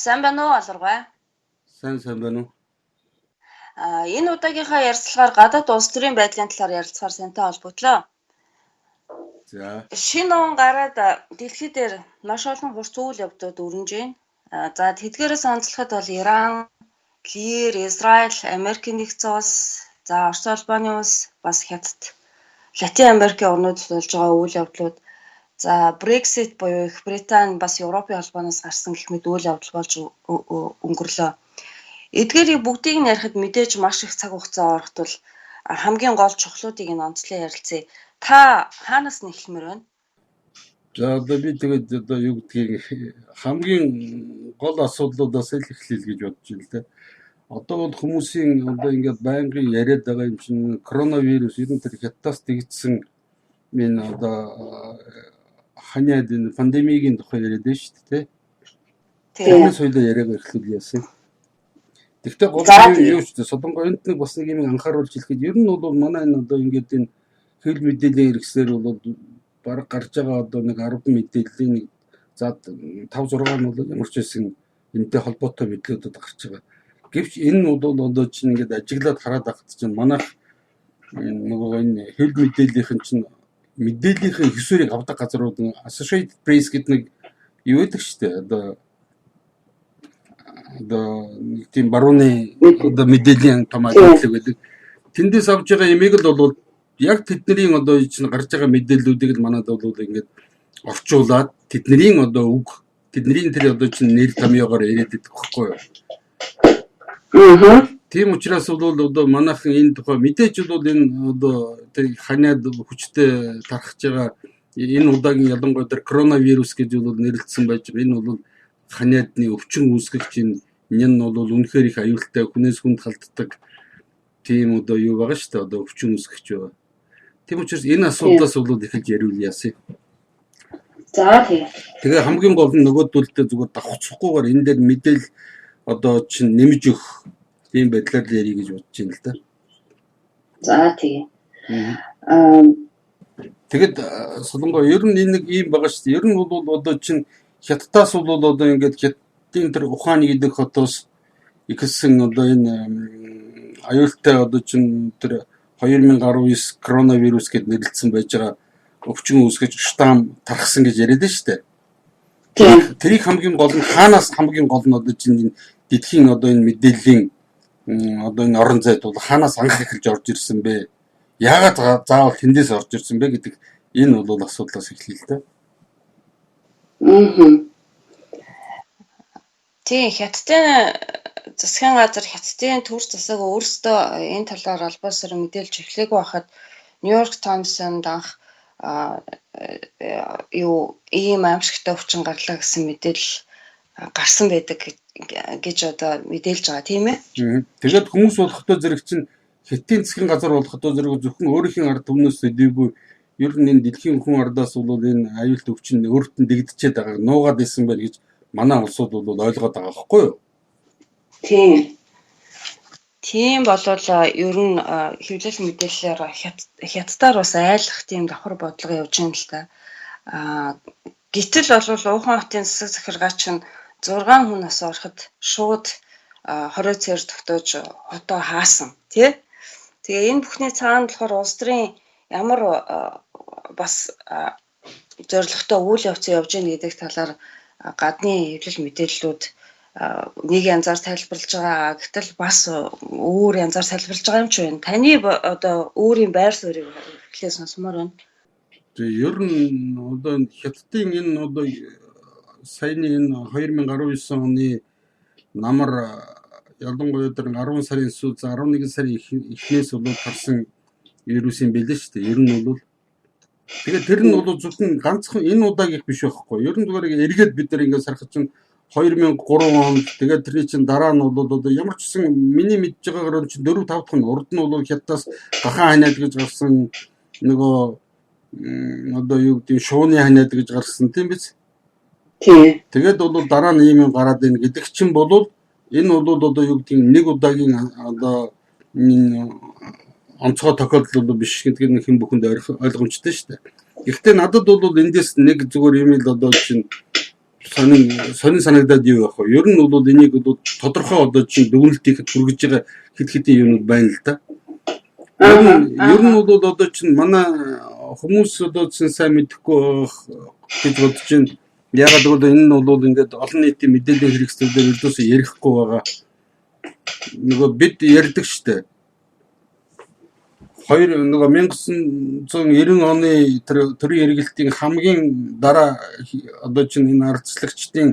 Сайн байна уу Аларгай? Сайн байна уу? Энэ удаагийнхаа ярилцлагаар гадаад улс төрийн байдлын талаар ярилцахаар сантай холбогдлоо. За. Шинэ он гараад дэлхий дээр маш олон хурц үйл явдууд өрнөж байна. За тэдгээрээс онцлоход бол Иран, Лир, Израиль, Америкийн нэгдсэн улс, за Орос улбаны улс, бас Хятад, Латин Америкийн орнуудад болж байгаа үйл явдлууд, за Brexit буюу Их Британи бас Европын холбооноос гарсан гэх мэт үйл явдал болж өнгөрлөө. Эдгээрийг бүгдийг нь ярихад мэдээж маш их цаг хугацаа орох тул хамгийн гол чухлуудыг нь онцлон ярилцъя. Та хаанаас нь эхлэмээр байна? За одоо би тэгээд одоо юу гэдгийг хамгийн гол асуудлуудаас л эхлэе гэж бодож байна л да. Одоо бол хүмүүсийн одоо ингээд байнгын яриад байгаа юм чинь коронавирус ер нь тэр хятадаас дэгдсэн энэ одоо ханиад энэ пандемигийн тухай яриад байна шүү дээ. Тийм. Соёлоо яриаг эхлүүл яасан. Тэгвэл гол нь юу ч дээ Солонгос энд нэг бас нэг юм анхааруулж хэлэхэд ер нь бол манай энэ одоо ингээд энэ хэл мэдээллийн хэрэгслэр бол бараг гарч байгаа одоо нэг 10 мэдээллийн нэг за 5 6 нь бол ямар ч байсан энэтэй холбоотой мэдлэгүүд гарч байгаа. Гэвч энэ бол одоо чинь ингээд ажиглаад хараад байхад чинь манайх нөгөө энэ хэл мэдээллийнхэн чинь мэдээллийнхээ хэсвэрийг авдаг газрууд Associated Press гэдэг нэг юу гэдэг шүү дээ. Одоо нэг тийм барууны одоо мэдээллийн том ажиглал гэдэг. Тэндээс авж байгаа ямиг л бол яг тэдний одоо чинь гарч байгаа мэдээллүүдийг л манад бол ингээд орчуулад тэдний одоо үг тэдний тэр одоо чинь нэр томьёогоор яриад идэх байхгүй юу? Тийм учраас бол одоо манайхан энэ тухай мэдээж бол энэ одоо тэр ханиад хүчтэй тархаж байгаа энэ удаагийн ялангуяа тэр коронавирус гэж бол нэрлэлсэн байж байгаа. Энэ бол ханиадны өвчин үүсгэгч энэ нь бол үнэхээр их аюултай хүнээс хүнд халддаг тийм одоо юу байгаа шүү дээ. Одоо өвчин үүсгэгч байгаа. Тийм учраас энэ асуудлаас бол эхэлж яриул яасыг. За тийм. Тэгээ хамгийн гол нь нөгөөдөлдөө зүгээр давхцахгүйгээр энэ дээр мэдээл одоо чинь нэмж өгөх тийм байдлаар л ярих гэж бодож байна л да. За тийм. Тэгэд Солонгос ер нь энэ нэг юм байгаа шүү дээ. Ер нь бол одоо чинь Хятадаас бол одоо ингээд Хятадын тэр Ухааны гэдэг хотоос ихсэн одоо энэ аюултай одоо чинь тэр 2019 коронавирус гэд нэрлэлсэн байж байгаа өвчин үүсгэж штам тархсан гэж яриад байна шүү дээ. Тэрийг хамгийн гол нь хаанаас хамгийн гол нь одоо чинь дэлхийн одоо энэ мэдээллийн одоо энэ орон зайд бол хаанаас анх эхэлж орж ирсэн бэ? Яагаад заавал тэндээс орж ирсэн бэ гэдэг энэ бол асуудлаас эхлэе л дээ. Тийм Хятадын засгийн газар Хятадын төр засаг өөрсдөө энэ талаар албаасаар мэдээлж эхлэегүй байхад Нью-Йорк Таймсанд анх юу ийм аимшигтай өвчин гарлаа гэсэн мэдээлэл гарсан байдаг гэж одоо мэдээлж байгаа тийм ээ. Тэгээд хүмүүс болохтой зэрэг чинь Хятадын засгийн газар болохтой зэрэг зөвхөн өөрийнхөө ард түмнээс төдийгүй ер нь энэ дэлхийн хүн ардаас бол энэ аюулт өвчин өөрт нь дэгдчихэд байгааг нуугаад исэн байл гэж манай улсууд бол ойлгоод байгаа байхгүй юу? Тийм болвол ер нь хэвлэл мэдээллээр Хятадаар бас айлах тийм давхар бодлого явж байна л та. Гэтэл бол Ухаан хотын засаг захиргаач нь 6 хүн нас ороход шууд 20 цээр тогтоож хотоо хаасан тий. Тэгээ энэ бүхний цаана болохоор улс төрийн ямар бас зорилготой үйл явц явж гин гэдэг талаар гадны хэвлэл мэдээллүүд нэг янзаар тайлбарлаж байгаа. Гэтэл бас өөр янзаар тайлбарлаж байгаа юм ч байна. Таны одоо өөрийн байр суурийг эхлээд сонсомоор байна. Тэгээ ер нь одоо Хятадын энэ одоо саяны энэ 2019 оны намар ялангуяа тэр 10 сарын сүүл 11 сарын эхнээс бол тарсан вирусын билээ шүү дээ. Ер нь бол тэгээд тэр нь бол зөвхөн ганцхан энэ удаагийнх биш байхгүй. Ер нь зүгээр эргээд бид нар ингээд сархаж чинь 2003 онд тэгээд тэрний чинь дараа нь бол одоо ямар ч гэсэн миний мэдж байгаагаар чинь 4 5 дахь нь урд нь бол Хятадаас гахаан ханиад гэж гарсан нөгөө одоо юу гэдэг шууны ханиад гэж гарсан тийм биз? Тийм. Тэгээд бол дараа нь ийм юм гараад ийн гэдэг чинь бол энэ бол одоо юу гэдэг нэг удаагийн одоо онцгой тохиолдол биш гэдэг нь хэн бүхэнд ойлгомжтой шүү дээ. Гэхдээ надад бол эндээс нэг зүгээр юм л одоо чинь сонин санагдаад юу байх вэ? Ер нь бол энийг бол тодорхой одоо чинь дүгнэлт хийхэд хүргэж байгаа хэд хэдэн юмуд байна л да. Ер нь бол одоо чинь манай хүмүүс одоо чинь сайн мэдэхгүй байх гэж бодож байна. Ягаад гэвэл энэ нь бол ингээд олон нийтийн мэдээллийн хэрэгслүүдээр ердөөсөө ярихгүй байгаа. Нөгөө бид ярьдаг штэ. 1990 оны төрийн эргэлтийн хамгийн дараа одоо чинь энэ ардчлагчдын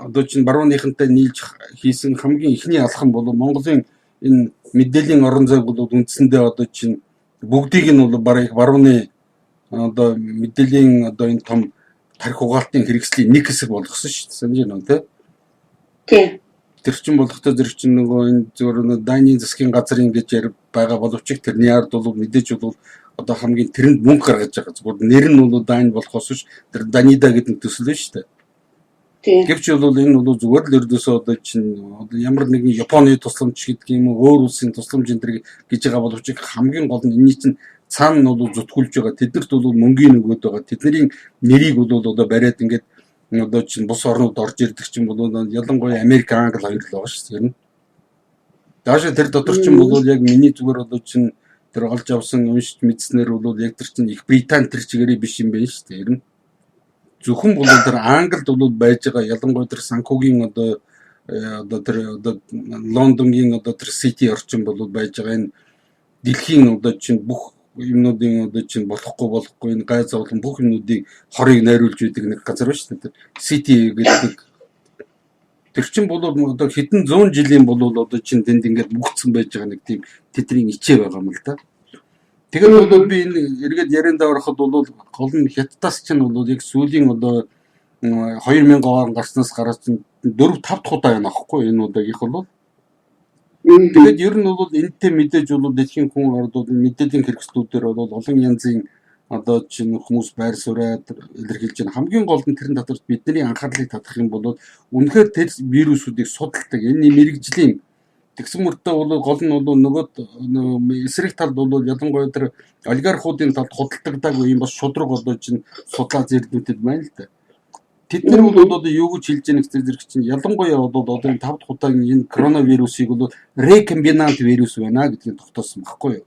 одоо чинь барууныхантай нийлж хийсэн хамгийн ихний алхам бол Монголын энэ мэдээллийн орон зайг бол үндсэндээ одоо чинь бүгдийг нь бол бараг барууны одоо мэдээллийн одоо энэ том тарих угаалтын хэрэгслийн нэг хэсэг болгосон шүү дээ. Санаж байна уу те? Тийм. Тэр чин болохтой зэрэг чин нөгөө энэ зөвхөн Дайны засгийн газрын гэж ярь байгаа боловч тэрний ард бол мэдээж бол одоо хамгийн тэрэнд мөнгө гаргаж байгаа. Зүгээр нэр нь бол Дайн болохоос биш тэр Данида гэдэг төсөл нь шүү дээ. Тийм. Гэвч бол энэ бол зүгээр л ердөөсөө одоо чинь ямар нэгэн Японы тусламж гэдэг юм уу өөр улсын тусламж энэ төр гэж байгаа боловч хамгийн гол нь энэний чинь цаана нь бол зүтгүүлж байгаа. Тэднэрт бол мөнгөний нөгөөд байгаа. Тэдний нэрийг бол одоо бариад ингээд одоо чинь бус орнууд орж ирдэг чинь бол ялангуяа Америк, Англи хоёр л байгаа шүү дээ. Даашаа тэр дотор чинь бол яг миний зүгээр одоо чинь тэр олж авсан уншиж мэдснээр бол яг тэр чинь их Британи тэр чигээрээ биш юм байна шүү дээ. Ер нь зөвхөн бол тэр Англид бол байж байгаа ялангуяа тэр Санкугийн одоо тэр одоо Лондонгийн одоо тэр Сити орчин бол байж байгаа энэ дэлхийн одоо чинь бүх юмнуудын одоо чинь болохгүй энэ гай зовлон бүх юмнуудыг хорыг найруулж идэг нэг газар ба шүү дээ. Сити гэдэг тэр чинь бол одоо хэдэн зуун жилийн бол одоо чинь тэнд ингээд бүгдсэн байж байгаа нэг тийм тэдний ичээ байгаа юм л да. Тэгээд бол би энэ эргээд ярианда ороход бол гол нь Хятадаас чинь бол яг сүүлийн одоо 2000 он гарснаас гараад 4-5 дахь удаа байна аахгүй энэ удаагийнх бол. Тэгээд ер нь бол энэтэй мэдээж бол дэлхийн хүн орд бол мэдээллийн хэрэгслүүдээр бол олон янзын одоо чинь хүмүүс байр сууриад илэрхийлж байна. Хамгийн гол нь тэрэн дотор бидний анхаарлыг татах юм бол үнэхээр тэр вирусуудыг судалдаг энэ мэрэгжлийн тэгсэн мөртөө бол гол нь бол нөгөө эсрэг талд бол ялангуяа тэр олигархуудын талд худалдагдаагүй юм бас шудраг одоо чинь судлаа зэрлүүдэд байна л да. Тэд нар бол одоо юу гэж хэлж яах гэсэн зэрэг чинь ялангуяа бол одоо энэ 5 дахь удаагийн энэ коронавирусыг бол рекомбинант вирус байна гэдгийг тогтоосон байхгүй юу?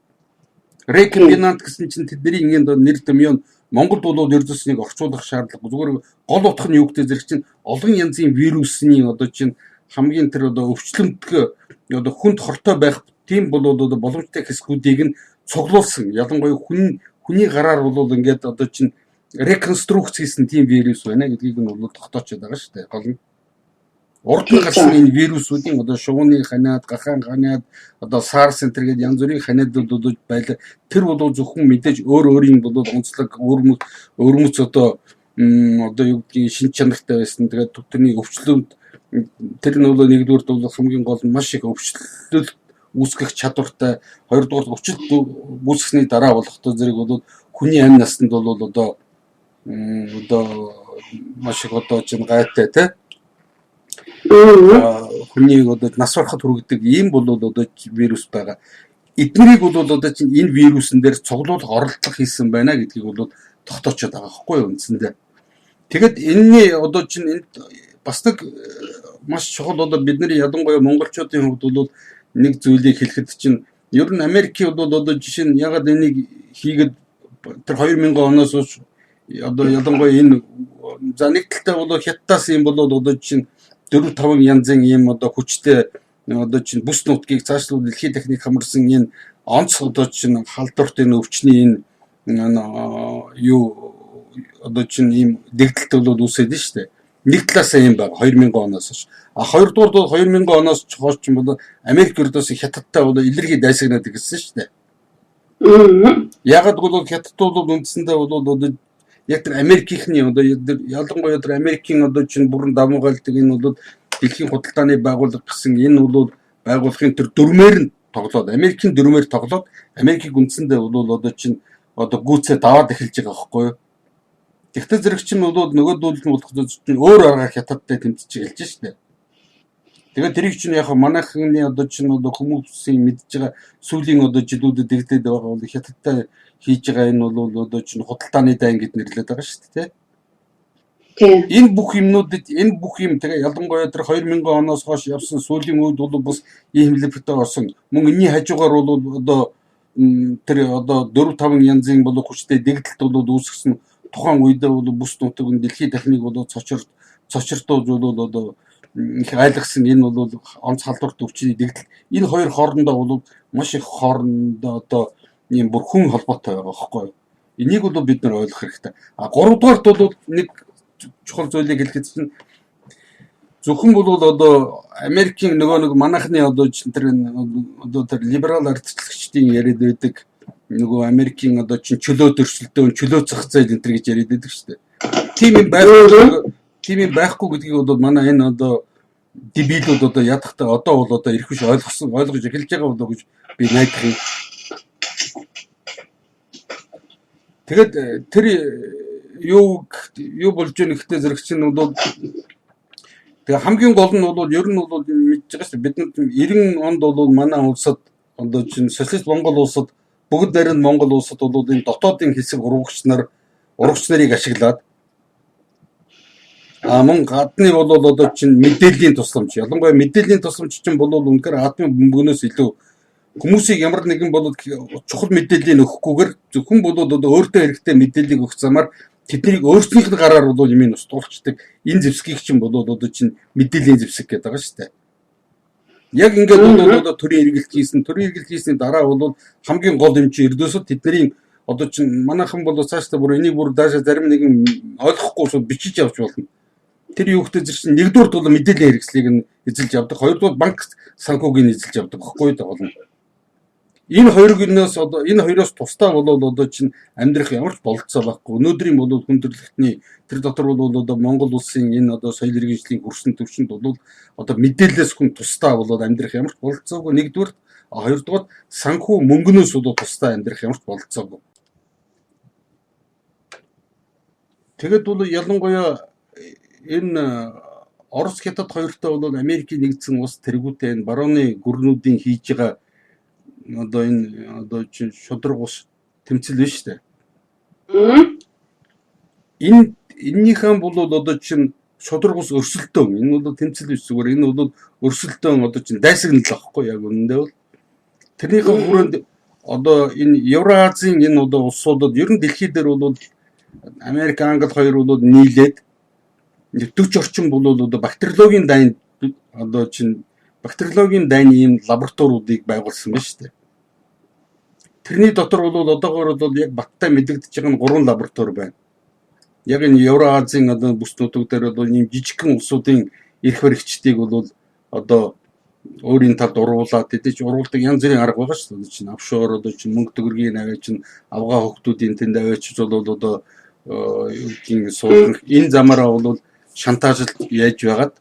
Рекомбинант гэсэн чинь тэдний ингээд нэр томьёо Монголд бол ердөөс нэг орчуулах шаардлага зүгээр гол утга нь юу гэдэг зэрэг чинь олон янзын вирусны одоо чинь хамгийн тэр одоо өвчлөмтгөө одоо хүнд хортой байх тийм бол одоо боломжтой хэсгүүдийг нь цуглуулсан. Ялангуяа хүний гараар бол ингээд одоо чинь реконструкц хийсэн тийм вирус байна гэдгийг нь бол тогтоочод байгаа шүү дээ. Гол нь урд нь гарсан энэ вирусуудын одоо шувууны ханиад, гахаан ханиад, одоо SARS энэ төр гэдэг янз бүрийн ханиадууд байлаа. Тэр бол зөвхөн мэдээж өөрийн бол онцлог өөрмөц одоо юу гэдгийг шин чанартай байсан. Тэгээд тэрний өвчлөмт тэр нь бол нэгдүгürt бол хамгийн гол нь маш их өвчлөл үүсгэх чадвартай, хоёрдугаар өвчлөлт үүсгэсний дараа болохтой зэрэг бол хүний амь насанд бол одоо маш их одоо чинь гайтай те хүний одоо нас барахад хүргэдэг ийм бол одоо вирус байгаа. Эднэрийг бол одоо чинь энэ вирусын дээр цуглуулах оролдлого хийсэн байна гэдгийг бол тогтоочод байгаа байхгүй юу үндсэндээ. Тэгэд энэний одоо чинь энд бас нэг маш чухал одоо бидний ялангуяа монголчуудын хувьд бол нэг зүйлийг хэлэхэд чинь ер нь Америкийн бол одоо жишээ нь ягаад энийг хийгээд тэр 2000 оноос хойш одоо ялангуяа энэ за нэг талтай бол Хятадаас юм бол одоо чинь 4-5 янзын ийм одоо хүчтэй одоо чинь бүс нутгийг цаашлуул дэлхийн техник хамарсан энэ онц одоо чинь халдварт энэ өвчний энэ юу одоо чинь ийм дэгдэлт бол үүсээд нь шүү дээ. Нэг талаасаа юм байна 2000 оноос хойш. Хоёрдугаар бол 2000 оноос хойш ч юм бол Америк ердөөс Хятадтай бол илэрхий дайсагнаад ирсэн шүү дээ. Ягаад гэвэл Хятад бол үндсэндээ бол одоо яг тэр Америкийнхний одоо ялангуяа тэр Америкийн одоо чинь бүрэн давмгаалдаг энэ бол дэлхийн худалдааны байгууллага гэсэн энэ бол байгууллагын тэр дөрмээр нь тоглоод Америкийн дөрмээр тоглоод Америкийг үндсэндээ бол одоо чинь одоо гүйцээ даваад эхэлж байгаа байхгүй юу? Тэгтээ зэрэг чинь бол нөгөөдөл нь болох чинь өөр аргаар Хятадтай тэмцэж эхэлж шүү дээ. Тэгээд тэрийг чинь яг манайхны одоо чинь одоо хүмүүсийн мэдж байгаа сүүлийн одоо жилүүдэд ирдээд байгаа бол хятадтай хийж байгаа энэ бол одоо чинь худалдааны дайн гэд нэрлэдэг байгаа шүү дээ. Тийм. Энэ бүх юмнуудад энэ бүх юм тэгээ ялангуяа тэр 2000 оноос хойш явсан сүүлийн үед бол бас ийм либертэй орсон. Мөн энэний хажуугаар бол одоо тэр одоо 4-5 янзын бол хүчтэй дэгдэлт бол үүсгэсэн тухайн үедээ бол бүс нутаг нь дэлхийн техник бол цочирдуулж бол одоо их айлгсан энэ бол онц халдварт өвчний дэгдэл энэ хоёр хоорондоо бол маш их хоорондоо одоо ийм бүр хүн холбоотой байгаа байхгүй юу? Энийг бол бид нар ойлгох хэрэгтэй. А 3 дугаарт бол нэг чухал зүйлийг хэлэхэд чинь зөвхөн бол одоо Америкийн нөгөө нэг манайхны одоо чинь тэр одоо тэр либерал ардчлагчдын яриад байдаг нөгөө Америкийн одоо чинь чөлөө төрсөлтөө чөлөө зах зээл энэ төр гэж яриад байдаг шүү дээ. Тийм юм байхгүй гэдгийг бол манай энэ одоо дебилүүд одоо ядахтаа одоо бол одоо ирэх биш ойлгож эхэлж байгаа болоо гэж би найдах юм. Тэгээд тэр юу болж байгаа нэгтэй зэрэг чинь бол тэгээ хамгийн гол нь бол ер нь бол мэдж байгаа шүү. Бид 90 онд бол манай улсад одоо чинь социалист Монгол улсад бүгд нарийн Монгол улсад бол энэ дотоодын хэсэг урагч нарыг ашиглаад мөн гадны бол одоо чинь мэдээллийн тусламж ялангуяа мэдээллийн тусламж чинь бол үнэхээр адмын бөмбөгнөөс илүү хүмүүсийг ямар нэгэн бол чухал мэдээллийг өгөхгүйгээр зөвхөн бол одоо өөртөө хэрэгтэй мэдээллийг өгөх замаар тэднийг өөрсдийнх нь гараар бол юм ус туулцдаг энэ зэвсгийг чинь бол одоо чинь мэдээллийн зэвсэг гэдэг байгаа шүү дээ. Яг ингээд бол одоо төрийн эргэлт хийсний дараа бол хамгийн гол юм чинь эрдөөсөө тэдний одоо чинь манайхан бол цаашдаа бүр энийг бүр даашаа зарим нэгэн ойлгохгүй шууд бичиж явж болно. Тэр юу гэдэг чинь нэгдүгээр бол мэдээллийн хэрэгслийг нь эзэлж явдаг, хоёрдугаар банк санхүүг нь эзэлж явдаг гэхгүй болно. Энэ хоёроос тусдаа бол одоо чинь амьдрах ямар ч болцоо байхгүй. Өнөөдрийн бол хүндрэлтний тэр дотор бол одоо Монгол улсын энэ одоо соёл иргэншлийн хөрсөн төвшөнд бол одоо мэдээлэлээс хүн тусдаа бол амьдрах ямар ч болцоогүй. Нэгдүгээр, хоёрдугаар санхүү мөнгнөөс бол тусдаа амьдрах ямар ч болцоогүй. Тэгэд бол ялангуяа энэ Орос Хятад хоёртой бол Америкийн нэгдсэн улс тэргүүтээ энэ барууны гүрнүүдийн хийж байгаа одоо энэ одоо чинь шудраг ус тэмцэл биш үү? Эннийхэн бол одоо чинь шудраг ус өрсөлдөөн. Энэ бол тэмцэл биш зүгээр. Энэ бол өрсөлдөөн одоо чинь дайсагнал байхгүй яг үнэндээ бол. Тэрнийхэн хүрээнд одоо энэ Евразийн энэ одоо улсуудад ер нь дэлхий дээр бол Америк, Англи хоёр бол нийлээд 40 орчим бол одоо бактериологийн дайны ийм лабораториудыг байгуулсан байна шүү дээ. Тэрний дотор бол одоогоор бол яг баттай мэдэгдэж байгаа нь 3 лаборатори байна. Яг энэ Евразийн одоо бүс нутаг дээр бол ийм жижигхэн улсуудын эрх баригчдыг бол одоо өөрийн талд уруулаад тэдэж уруулдаг янз бүрийн арга байгаа шүү дээ. Чинь авшоор одоо чинь мөнгө төгрөгийн аваа чинь авгаа хөвгтүүдийн тэнд аваачиж бол одоо юу суулгах энэ замаараа бол шантажлт яаж байгаад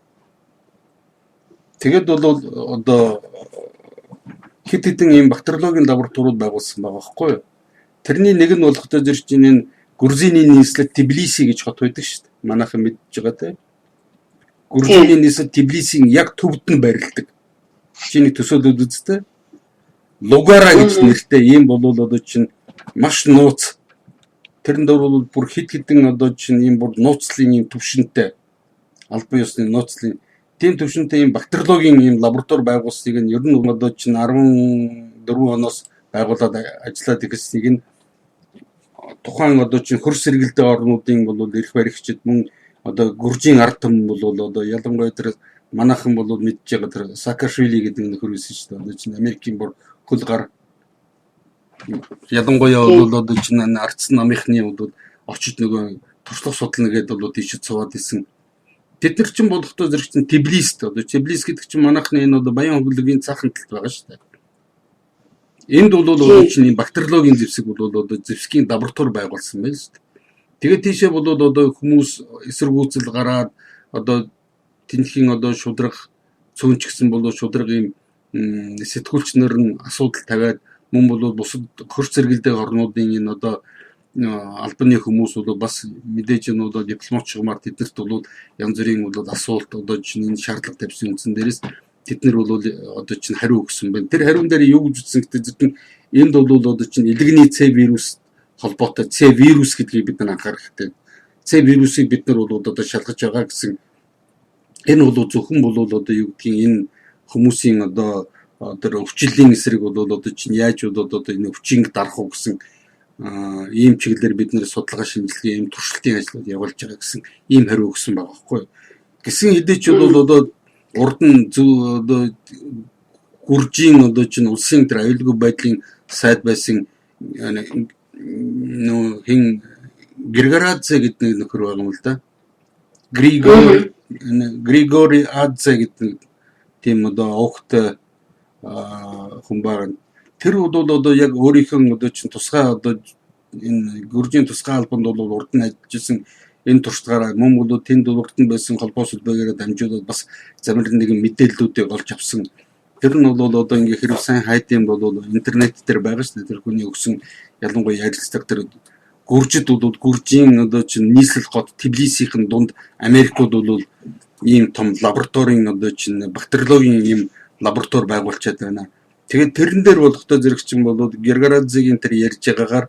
тэгэд бол одоо хэд хэдэн ийм бактериологийн лабораториуд байгуулсан байгаа байхгүй юу? Тэрний нэг нь болох дээр чинь энэ Грузины нийслэл Тбилиси гэж хот байдаг шүү дээ. Манайхан мэдж байгаа те. Грузины нийслэл Тбилисийн яг төвд нь байрладаг. Чиний төсөөлөд үзтээ. Лугара гэж нэртэй ийм бол одоо чинь маш нууц. Тэрэн дээр бол бүр хэд хэдэн одоо чинь ийм бүр нууцлын ийм төвшөнтэй албан ёсны нууцлын тийм төвшөнтэй ийм бактериологийн ийм лаборатори байгуулсныг нь ер нь одоо чинь 14 оноос байгуулад ажиллаад ирснийг нь тухайн одоо чинь хөрс сэргэлдээ орнуудын бол эрх баригчид мөн одоо Гүржийн ард түмэн бол одоо ялангуяа тэр манайхан бол мэдж байгаа тэр Саакашвили гэдэг нөхөр байсан шүү дээ. Одоо чинь Америкийн бүр хөл гар ялангуяа бол одоо чинь ардсан намынхны бол очиж нөгөө туршлага судлана гэдэг бол тийш цуваад исэн. Тэд нар чинь болохдоо зэрэг чинь Тбилист одоо Тбилис гэдэг чинь манайхны энэ одоо Баян хөглөгийн цаахан талд байгаа шүү дээ. Энд бол одоо чинь бактериологийн зэвсэг бол одоо зэвсгийн лаборатори байгуулсан байна шүү дээ. Тэгээд тийшээ бол одоо хүмүүс эсэргүүцэл гараад одоо тэнхийн одоо шудраг цөөнч гэсэн бол шудраг ийм сэтгүүлчнэр нь асуудал тавиад мөн бол бусад хөрс зэрэгэлдээ орнуудын энэ одоо албаны хүмүүс бол бас мэдээж нь одоо дипломат чигмаар тэднэрт бол янз бүрийн бол асуулт одоо чинь энэ шаардлага тавьсан үндсэн дээрээс тэд нар бол одоо чинь хариу өгсөн байна. Тэр хариун дээр юу гэж үздэн гэдэг зэрэг энд бол одоо чинь элэгний С вирус холбоотой С вирус гэдгийг бид нар анхаарах хэрэгтэй. С вирусыг бид нар бол одоо шалгаж байгаа гэсэн энэ бол зөвхөн бол одоо юу гэдгийг энэ хүмүүсийн одоо тэр өвчлөлийн эсрэг бол одоо чинь яаж бол одоо энэ өвчинг дарах уу гэсэн ийм чиглэлээр бид нэр судалгаа шинжилгээ ийм туршилтын ажлууд явуулж байгаа гэсэн ийм хариу өгсөн байгаа байхгүй. Гэсэн хэдий ч бол одоо урд нь одоо гүржийн одоо чинь улсын тэр аюулгүй байдлын сайд байсан нөө хин Григорадзе гэдэг нөхөр байгаа юм л да. Григори Адзе гэдэг тийм одоо огт хүн байгаа. Тэр бол одоо яг өөрийнхөө одоо чинь тусгай одоо энэ гүржийн тусгай албанд бол урд нь ажиллаж исэн энэ туршлагаараа мөн бол тэнд урд нь байсан холбоо сүлбээгээрээ дамжуулаад бас замрын нэгэн мэдээллүүдийг олж авсан. Тэр нь бол одоо ингээ хэрэг сайн хайдсан бол интернет дээр байгаа шүү дээ. Тэр хүний өгсөн ялангуяа ярилцдаг тэр гүржид бол гүржийн одоо чинь нийслэл гот Тбилисийн дунд Америкууд бол ийм том лабораторийн одоо чинь бактериологийн ийм лаборатори байгуулчаад байна. Тэгээд тэрэн дээр болохтой зэрэгчин бол Гергарадзигийн тэр ярьж байгаагаар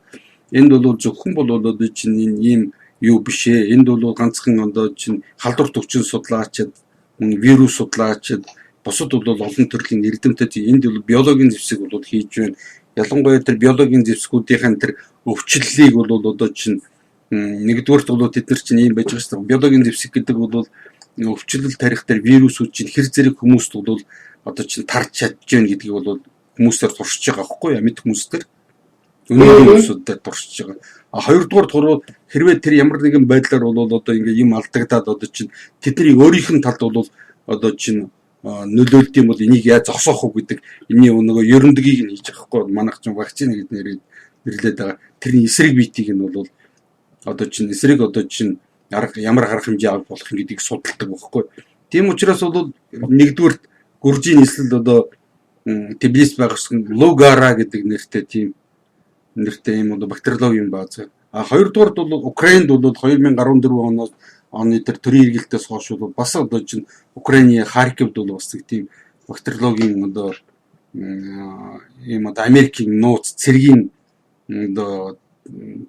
энд бол зөвхөн бол одоо чинь ийм юу биш ээ. Энд бол ганцхан одоо чинь халдвар төвчин судлаачид, вирус судлаачид, бусад бол олон төрлийн эрдэмтэд энд бол биологийн зэвсэг бол хийж байна. Ялангуяа тэр биологийн зэвсгүүдийн тэр өвчлөлийг бол одоо чинь нэгдүгээрт бол тэд нар чинь ийм байж байгаа шүү дээ. Биологийн зэвсэг гэдэг бол өвчлөл тарих дээр вирусүүд чинь хэр зэрэг хүмүүст бол одоо чинь тарж чадж гэн гэдгийг бол хүмүүсээр туршиж байгаа байхгүй юу? Амьд хүмүүстээр өнөөгийн хүмүүсээр туршиж байгаа. А хоёрдугаар туруу хэрвээ тэр ямар нэгэн байдлаар бол одоо ингээ юм алдагдаад одоо чинь тэдний өөрийнх нь талд бол одоо чинь нөлөөлт юм бол энийг яаж зогсоох вэ гэдэг энэний нөгөө ерөндөгийг нь хийж байгаа байхгүй. Манайх чинь вакцины гэдэг нэрлээд байгаа. Тэрний эсрэг биетийг нь бол одоо чинь эсрэг одоо чинь ямар арга хэмжээ авах болох юм гэдгийг судалдаг байхгүй. Тийм учраас бол нэгдүгээр гүржийн нийслэл одоо Тбилис байгуулсан Лугара гэдэг нэртэй тийм нэртэй юм одоо бактериологийн бааз. А хоёрдугаард бол Украинд бол 2014 оны тэр төрийн эргэлтээс хойш бол бас одоо чинь Украиний Харьковд бол бас тийм бактериологийн одоо ийм одоо Америкийн нууц цэргийн одоо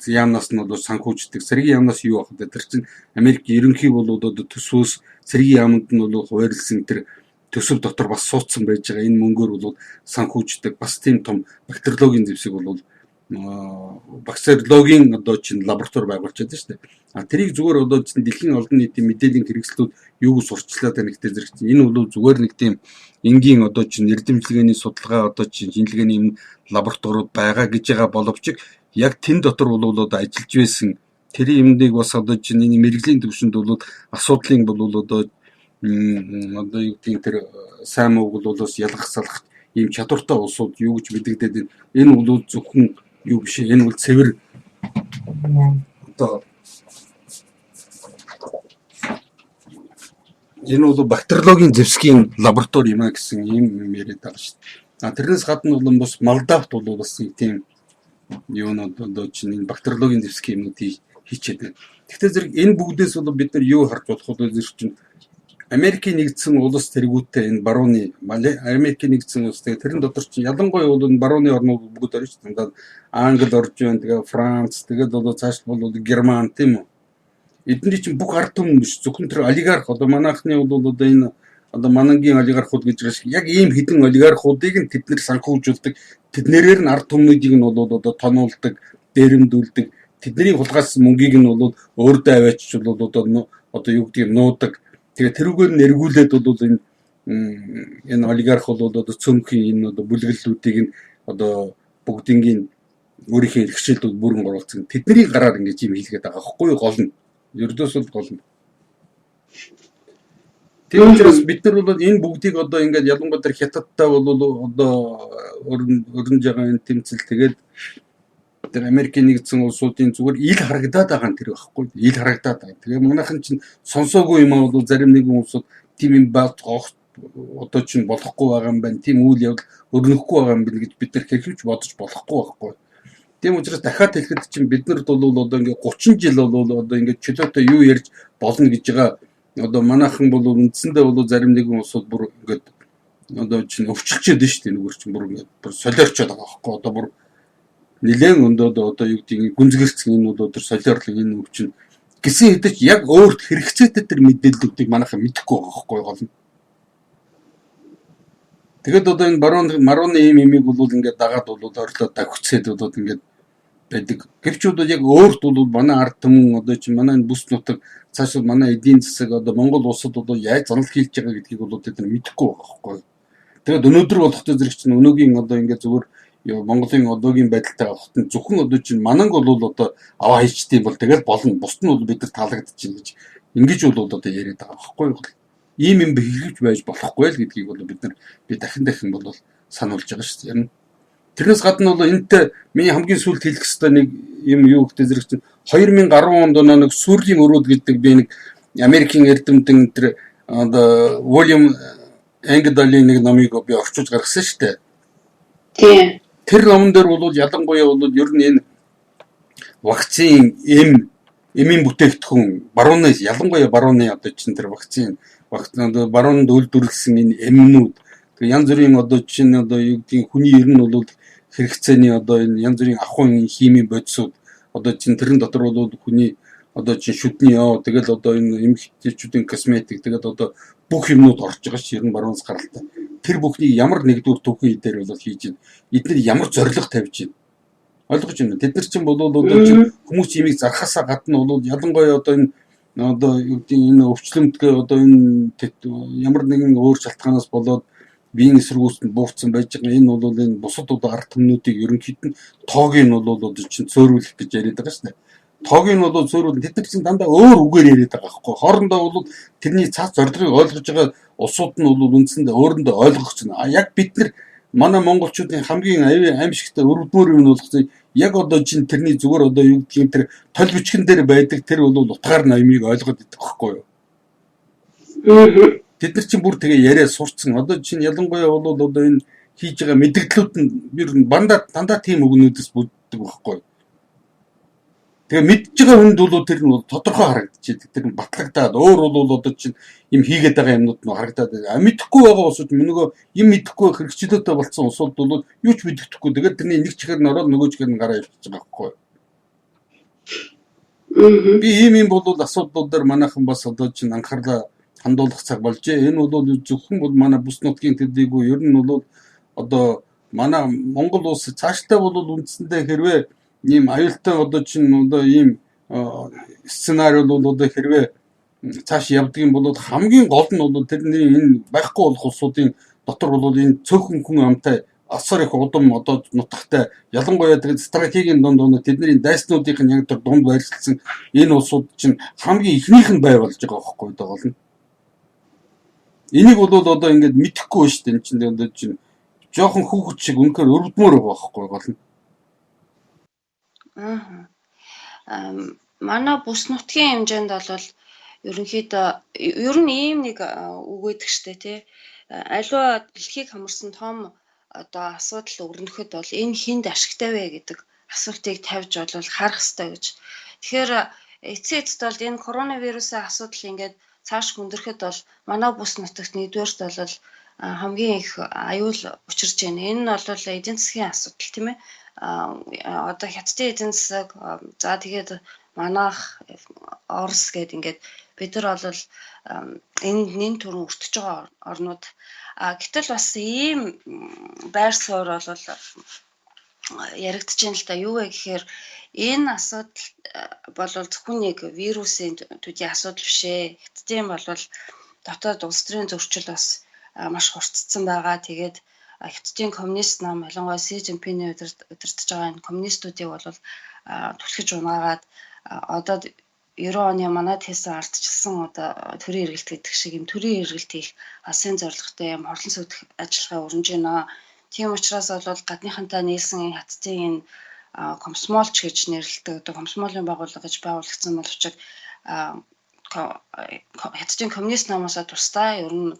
яамнаас нь одоо санхүүждэг. Цэргийн яамнаас юу авах вэ? Тэр чинь Америкийн ерөнхий бол одоо төсвөөс цэргийн яамд нь бол хуваарлсан тэр төсөв дотор бас суудсан байж байгаа. Энэ мөнгөөр бол санхүүждэг. Бас тийм том бактериологийн зэвсэг бол бактериологийн одоо чинь лаборатори байгуулж байгаа шүү дээ. А тэрийг зүгээр одоо чинь дэлхийн олон нийтийн мэдээллийн хэрэгслүүд юуг сурчлаад байна гэдэг зэрэг чинь энэ бол зүгээр нэг тийм энгийн одоо чинь эрдэмтгэлгээний судалгаа одоо чинь шинжилгээний юм лабораториуд байгаа гэж байгаа боловч яг тэн дотор бол одоо ажиллаж байсан тэр юмдыг бас одоо чинь энэ мэрэгжлийн төвшөнд бол асуудлын бол одоо юу гэдэг тэр сайн мууг бол бас ялгах салгах ийм чадвартай улсууд юу гэж мэдэгдээд энэ бол зөвхөн юу биш энэ бол цэвэр одоо энэ бол бактериологийн зэвсгийн лаборатори юм а гэсэн ийм яриад байгаа шүү дээ. А тэрнээс гадна бол бас Молдавт бол бас тийм юунод одоо чинь энэ бактериологийн зэвсгийн юмнуудыг хийчихэд байна. Гэхдээ зэрэг энэ бүгдээс бол бид нар юу харж болох вэ зэрэг чинь Америкийн нэгдсэн улс тэргүүтээ энэ барууны Америкийн нэгдсэн улс тэрэн дотор чинь ялангуяа бол энэ барууны орнууд бүгд орж шүү дээ. Англи орж байна, тэгээ Франц, тэгээд одоо цааш бол Герман тийм үү. Эдний чинь бүх ард түмэн биш зөвхөн тэр олигарх одоо манайхны бол одоо энэ одоо манангийн олигархууд гэж байгаа шиг яг ийм хідэн олигархуудыг нь тэд нэр санхүүжүүлдэг. Тэднэрээр нь ард түмнүүдийг нь бол одоо тонуулдаг, дээрэмдүүлдэг. Тэдний хулгаас мөнгийг нь бол өөрдөө аваачч бол одоо юу гэдэг юм нуудаг. Тэгээ тэрүүгээр нь эргүүлээд бол энэ олигарх бол одоо цөмхийн энэ одоо бүлгэллүүдийг нь одоо бүгдийнгийн өөрийнхөө хэрэгшээлд бүрэн оруулсан. Тэдний гараар ингэж юм хийлгээд байгаа байхгүй юу гол нь. Ердөөсөл гол нь. Тийм учраас бид нар бол энэ бүгдийг одоо ингээд ялангуяа тэр хятадтай бол одоо өрнөж байгаа энэ тэмцэл тэгээд тэр Америкийн нэгдсэн улсуудын зүгээр ил харагдаад байгаа нь тэр байхгүй. Ил харагдаад байгаа. Тэгээ манайхан чинь сонсоогүй юм аа бол зарим нэгэн улсууд тийм юм бат одоо чинь болохгүй байгаа юм байна. Тийм үйл явдал өрнөхгүй байгаа юм бэл гэж бид нар хэрхэвч бодож болохгүй байхгүй. Тийм учраас дахиад хэлэхэд чинь бид нарт бол одоо ингээд 30 жил бол одоо ингээд чөлөөтэй юу ярьж болно гэж байгаа. Одоо манайхан бол үндсэндээ бол зарим нэгэн улсууд бүр ингээд одоо чинь өвчлчихэд нь шүү дээ нөгөө чинь бүр ингээд бүр солиорчод байгаа байхгүй одоо бүр нэлээд өндөөд одоо юу гэдэг гүнзгийрцэн энэ бол өдөр солиорлог энэ өвчин гэсэн хэдий яг өөрт хэрэгцээтэй тэр мэдээллүүдийг манайхан мэдэхгүй байгаа байхгүй гол нь. Тэгэд одоо энэ маруны ийм имийг бол ингээд дагаад бол ойрлоо давхицээд бол ингээд байдаг. Гэвч бол яг өөрт бол манай ард түмэн одоо чинь манай энэ бүс нутаг цаашаа манай эдийн засаг одоо Монгол улсад бол яаж занал хийлж байгаа гэдгийг бол тэд нар мэдэхгүй байгаа байхгүй. Тэгэд өнөөдөр болохтой зэрэг чинь өнөөгийн одоо ингээд зүгээр Монголын одоогийн байдалтай хатан зөвхөн одоо чинь мананг бол одоо аваа хийчтэй бол тэгэл болно. Бусд нь бол бид нар таалагдчихна гэж ингэж бол одоо яриад байгаа байхгүй юу? Ийм юм хэрэгж байж болохгүй л гэдгийг бол бид нар дахин бол сануулж байгаа шүү дээ. Тэрнээс гадна бол энэтэй миний хамгийн сүүлд хэлэх ёстой нэг юм юу гэдэг зэрэг чинь 2010 онд нэг сүрлийн өрөөд гэдэг би нэг Америкийн эрдэмтэн тэр одоо William Engdahl-ийн нэг номыг би орчуулж гаргасан шүү дээ. Тийм. Тэр номон дээр бол ялангуяа бол ер нь энэ вакцин эмийн бүтээгдэхүүн барууны ялангуяа барууны одоо чинь тэр вакцин баруунд үйлдвэрлэсэн энэ эмнүүд тэр янз бүрийн одоо чинь одоо юу гэдгийг хүний ер нь бол хэрэгцээний одоо энэ янз бүрийн ахуйн химийн бодисууд одоо чинь тэрэн дотор бол хүний одоо чинь шүдний яа тэгэл одоо энэ эмэгтэйчүүдийн косметик тэгэл одоо бүх юмнууд орж байгаа ш ер нь баруунаас гаралтай. Тэр бүхнийг ямар нэгдүгээр түүхэн дээр бол хийж байна. Эдгээр ямар зориг тавьж байна. Ойлгож байна. Тэд нар чинь бол одоо чинь хүмүүс имийг зархасаа гадна бол ялангуяа одоо энэ одоо юу гэдэг энэ өвчлөмтгөө одоо энэ ямар нэгэн өөр шалтгаанаас болоод биеийн эсэргүүцэнд буурсан байж байгаа энэ бол энэ бусад одоо ард түмнүүдийг ерөнхийд нь тоог нь бол одоо чинь цөөрүүлэх гэж яриад байгаа шнэ. Тоог нь бол цөөрүүл тэд нар чинь дандаа өөр үгээр яриад байгаа байхгүй. Хоорондоо бол тэрний цаас зорилгыг ойлгож байгаа улсууд нь бол үндсэндээ өөрөндөө ойлгох чинь. Яг бид нар манай монголчуудын хамгийн аимшигтай өрөвдмөр юм нь болгоцсон яг одоо чинь тэрний зүгээр одоо юу гэдгийг тэр тол бичгэн дээр байдаг тэр бол утгаар ноёмыг ойлгоод идэх байхгүй юу. Тэд нар чинь бүр тэгээ яриа сурцсан. Одоо чинь ялангуяа бол одоо энэ хийж байгаа мэдээллүүд нь ер нь дандаа тийм өгнүүдээс бүрддэг байхгүй юу. Тэгээ мэдж байгаа хүнд бол тэр нь тодорхой харагдчихэдэг. Тэр нь батлагдаад өөр бол одоо чинь юм хийгээд байгаа юмнууд нь харагдаад байгаа. Мэдэхгүй байгаа усуд нөгөө юм мэдэхгүй хэрэгчлөөтэй болсон усуд бол юу ч мэддэхгүй. Тэгээд тэрний нэг чихээр нь ороод нөгөө чихээр нь гараа явчихж байгаа байхгүй юу. Би ийм бол асуудлууд дээр манайхан бас одоо чинь анхаарлаа хандуулах цаг болжээ. Энэ бол зөвхөн бол манай бүс нутгийн төдийгүй ер нь бол одоо манай Монгол улс цаашдаа бол үндсэндээ хэрвээ ийм аюултай одоо чинь одоо ийм сценари бол одоо хэрвээ цааш явдаг юм бол хамгийн гол нь бол тэрний энэ байхгүй болох улсуудын дотор бол энэ цөөхөн хүн амтай асар их удам одоо нутагтай ялангуяа тэр стратегийн дунд тэдний дайснуудын яг тэр дунд байрлалсан энэ улсууд чинь хамгийн ихнийх нь бай болж байгаа байхгүй даа гол нь. Энийг бол одоо ингээд мэдэхгүй шүү дээ. Энэ чинь одоо чинь жоохон хүүхэд шиг үнэхээр өрөвдмөр байгаа байхгүй гол нь. Манай бүс нутгийн хэмжээнд бол ерөнхийдөө ер нь ийм нэг үг өгдөг штэ тий. Аливаа дэлхийг хамарсан том одоо асуудал өрнөхөд бол энэ хинд ашигтай вэ гэдэг асуултыг тавьж бол харах хэрэгтэй гэж. Тэгэхээр эцсийн эцэд бол энэ коронавирусын асуудал ингээд цааш хүндрэхэд бол манай бүс нутагт нэгдүгээрт бол хамгийн их аюул учирч байна. Энэ нь бол эдийн засгийн асуудал тийм ээ. Одоо хятадын эдийн засаг за тэгээд манайх Орос гэдэг ингээд бид нар бол энэ нэн төрөн өртөж байгаа орнууд гэтэл бас ийм байр суурь бол яригдж байна л да. Юу вэ гэхээр энэ асуудал бол зөвхөн нэг вирусын төдий асуудал биш ээ. Хятадын бол дотоод улс төрийн зөрчил бас маш хурцсан байгаа. Тэгээд Хятадын коммунист нам ялангуяа Си Цзиньпиний удирдах байгаа энэ коммунистуудыг бол түлхэж унаагаад одоо 90 оны манад хийсэн ардчилсан одоо төрийн эргэлт гэдэг шиг юм төрийн эргэлт хийх алсын зорилготой юм хорлон сүйдэх ажиллагаа өрнөж байна. Тийм учраас бол гадныхантай нийлсэн Хятадын энэ комсомолч гэж нэрлэдэг одоо комсомолын байгууллага гэж байгуулагдсан боловч Хятадын коммунист намаас тусдаа ер нь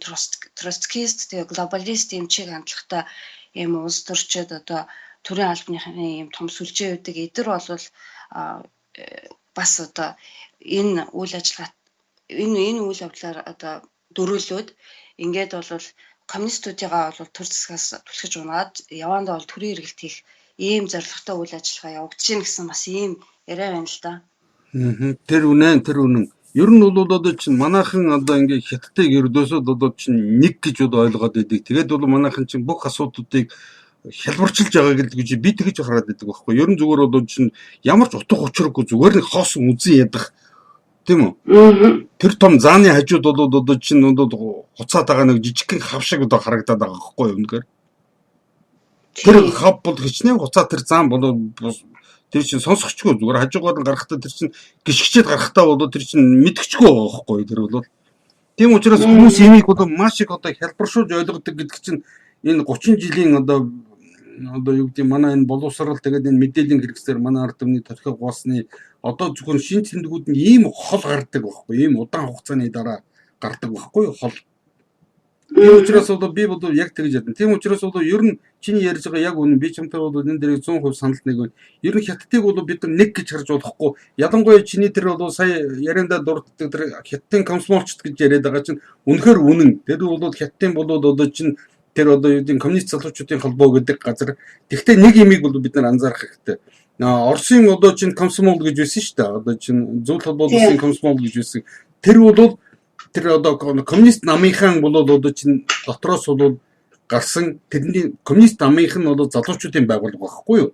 троцкист тэгээ глобалист юм чиг хандлагатай юм улс төрчид одоо төрийн албаны юм том сүлжээ үүдэг эдэр бол бас одоо энэ үйл ажиллагаа энэ үйл явдлаар одоо дөрүүлээд ингээд бол коммунистуудыгаа бол төр засгаас түлхэж унаад явандаа бол төрийн эргэлт хийх ийм зорилготой үйл ажиллагаа явагдаж байна гэсэн бас ийм яриа байна л да. Тэр үнэн. Ер нь бол одоо чинь манайхан одоо ингээ хятадыг ердөөсөө одоо чинь нэг гэж ойлгоод идэг. Тэгээд бол манайхан чинь бүх асуудлуудыг хялбарчилж байгааг л гэж би тэгэж хараад байдаг байхгүй. Ер нь зүгээр одоо чинь ямар ч утга учиргүй зүгээр нэг хоосон үзэн ядах. Тийм үү? Тэр том зааны хажууд бол одоо чинь хуцаад байгаа нэг жижигхэн хав шиг одоо харагдаад байгаа байхгүй юу үнэхээр. Тэр хав бол хичнээн хуцаа тэр зам бол тэр чинь сонсохчгүй зүгээр хажуугаар нь гарахтаа тэр чинь гიშгчээд гарахтаа бол тэр чинь мэдгэчгүй байгаа байхгүй тэр бол. Тийм учраас хүмүүс энийг бол маш их одоо хялбаршуулж ойлгодог гэдэг чинь энэ 30 жилийн одоо юу гэдэг манай энэ боловсрал тэгээд энэ мэдээллийн хэрэгслэр манай ард түмний төрхөг гуусны одоо зөвхөн шин тэмдгүүд нь ийм хол гардаг байхгүй ийм удаан хугацааны дараа гардаг байхгүй хол. Тийм учраас одоо би бол яг тэгж ядна. Тийм учраас бол ер нь чиний ярьж байгаа яг үнэн би чамтай бол энэ дээр 100% санал нэг байна. Ер нь хятадыг бол бид нар нэг гэж харж болохгүй. Ялангуяа чиний тэр бол сая ярианда дурддаг тэр хятадын комсомолчд гэж яриад байгаа чинь үнэхээр үнэн. Тэр бол хятадын бол одоо чинь тэр одоо юу гэдэг коммунист залуучуудын холбоо гэдэг газар. Тэгвэл нэг имийг бол бид нар анзаарах хэрэгтэй. Оросын одоо чинь комсомол гэж байсан шүү дээ. Одоо чинь зөв холбоосын комсомол гэж байсан. Тэр бол тэр одоо коммунист намынхан бол одоо чинь дотроос бол гарсан тэрний коммунист намынхан нь бол залуучуудын байгууллага байхгүй юу?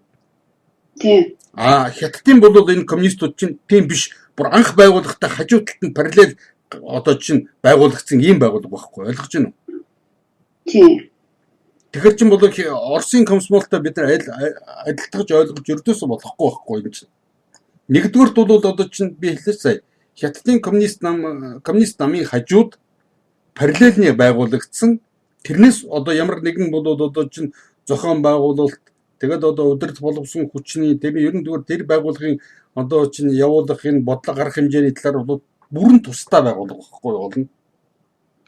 Тийм. Хятадын бол энэ коммунистууд чинь тийм биш. Бүр анх байгууллагатай хажуу талд нь параллел одоо чинь байгуулагдсан ийм байгууллага байхгүй ойлгож байна уу? Тийм. Тэгэхээр чинь бол Оросын комсомолтой бид нар адилтгаж ойлгож өрдөөсөө болохгүй юм чинь. Нэгдүгээрт бол одоо чинь би хэлсэн сая Хятадын коммунист намын хажууд параллельний байгуулагдсан тэрнээс одоо ямар нэгэн бол одоо чинь зохион байгуулалт тэгээд одоо удирдах боловсон хүчний тэр ер нь тэр байгууллагын одоо чинь явуулах энэ бодлого гарах хэмжээний талаар бол бүрэн тусдаа байгуулга байхгүй болно.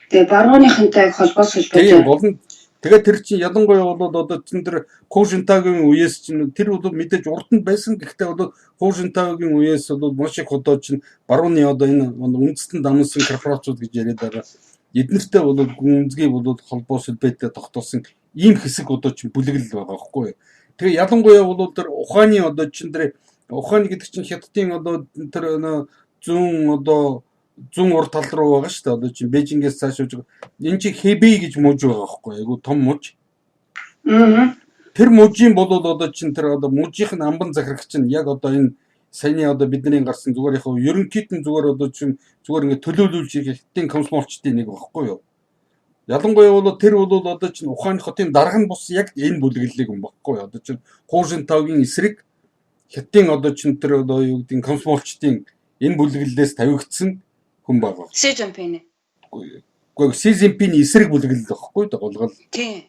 Тэгээ барууныхантай холбоос хэлбэртэй болно. Тэгээд тэр чинь ялангуяа бол одоо чинь тэр Хошинтагийн үеэс чинь тэр бол мэдээж урд нь байсан гэхдээ бол Хошинтагийн үеэс бол маш их одоо чинь барууны одоо энэ үндэстэн дамнсан корпорацууд гэж яриад байгаа. Эднэртэй бол гүнзгий бол холбоос хэлбэртэй тогтоосон ийм хэсэг одоо чинь бүлэглэл байгаа байхгүй. Тэгээ ялангуяа бол тэр ухааны одоо чинь тэр ухааны гэдэг чинь хятадын одоо тэр зүүн урд тал руу байгаа шүү дээ. Одоо чинь Бээжингээс цааш явж энэ чи Хэбэй гэж мууж байгаа байхгүй айгу том мууж. Тэр мужийн бол одоо чинь тэр одоо мужийнх нь амбан захирагч чинь яг одоо энэ саяны одоо бидний гарсан зүгээр яг ерөнхийдөө зүгээр одоо чинь зүгээр ингэ төлөөлүүлж хятадын комсомолчдын нэг байхгүй юу. Ялангуяа бол тэр бол одоо чинь Ухааны хотын дарга нь бус яг энэ бүлэглэлийг юм баггүй одоо чинь Хошинтагийн эсрэг хятадын одоо чинь тэр одоо юу гэдэг комсомолчдын энэ бүлэглэлээс тавигдсан хүн байгаа. Си Жинпин. Гэхдээ Си Жинпиний эсрэг бүлэглэл байхгүй голгол. Тийм.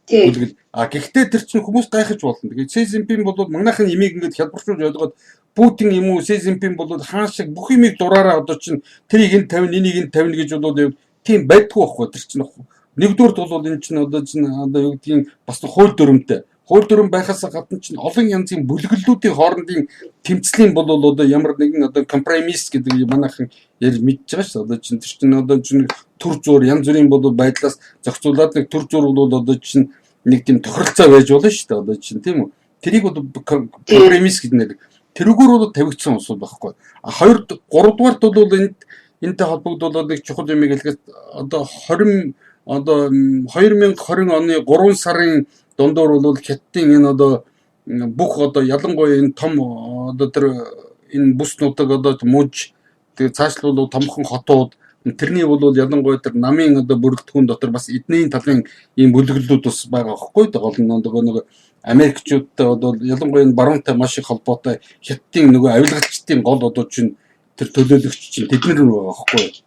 Бүлэглэл. Гэхдээ тэр чинь хүмүүс гайхаж болно. Тэгээд Си Жинпин бол манайхын имийг ингээд хялбаршуулж ойлгоод Путин юм уу Си Жинпин бол хаан шиг бүх имийг дураараа одоо чинь тэрийг энэ 50 энийг энэ 50 гэж бол тийм байдгүй байхгүй тэр чинь. Нэгдүгürt бол энэ чинь одоо юу гэдгийг бас хууль дүрмтэй. Хууль дүрм байхаас гадна чинь олон янзын бүлэглэлүүдийн хоорондын тэмцлийн бол одоо ямар нэгэн одоо компромисс гэдэг манайхан ярьж мэдж байгаа шүү. Одоо чинь тэр чинь одоо чинь төр зур янз бүрийн бол байдлаас зохицуулаад нэг төр зур бол одоо чинь нэг тийм тохиролцоо байж болно шүү дээ. Одоо чинь тийм үү. Тэрийг бол компромисс гэдэг нэр. Тэрүүгээр бол тавигдсан усуд байхгүй. 2 3 дугаарт бол энэтэй холбогдуулаад нэг чухал юм хэлгээд одоо 2020 оны 3 сарын дундуур бол хятадын энэ одоо бүх одоо ялангуяа энэ том одоо тэр энэ бүс нутаг одоо мужи тэгээ цаашлал бол томхон хотууд тэрний бол ялангуяа тэр намын одоо бүрэлдэхүүн дотор бас эдний талын ийм бүлэглэлүүд бас байгаа байхгүй гол нэг Америкчуудтай одоо ялангуяа энэ баруунтай маш их холбоотой хятадын нөгөө авилгалчдын гол одоо чинь тэр төлөөлөгч чинь тэднэр байгаа байхгүй.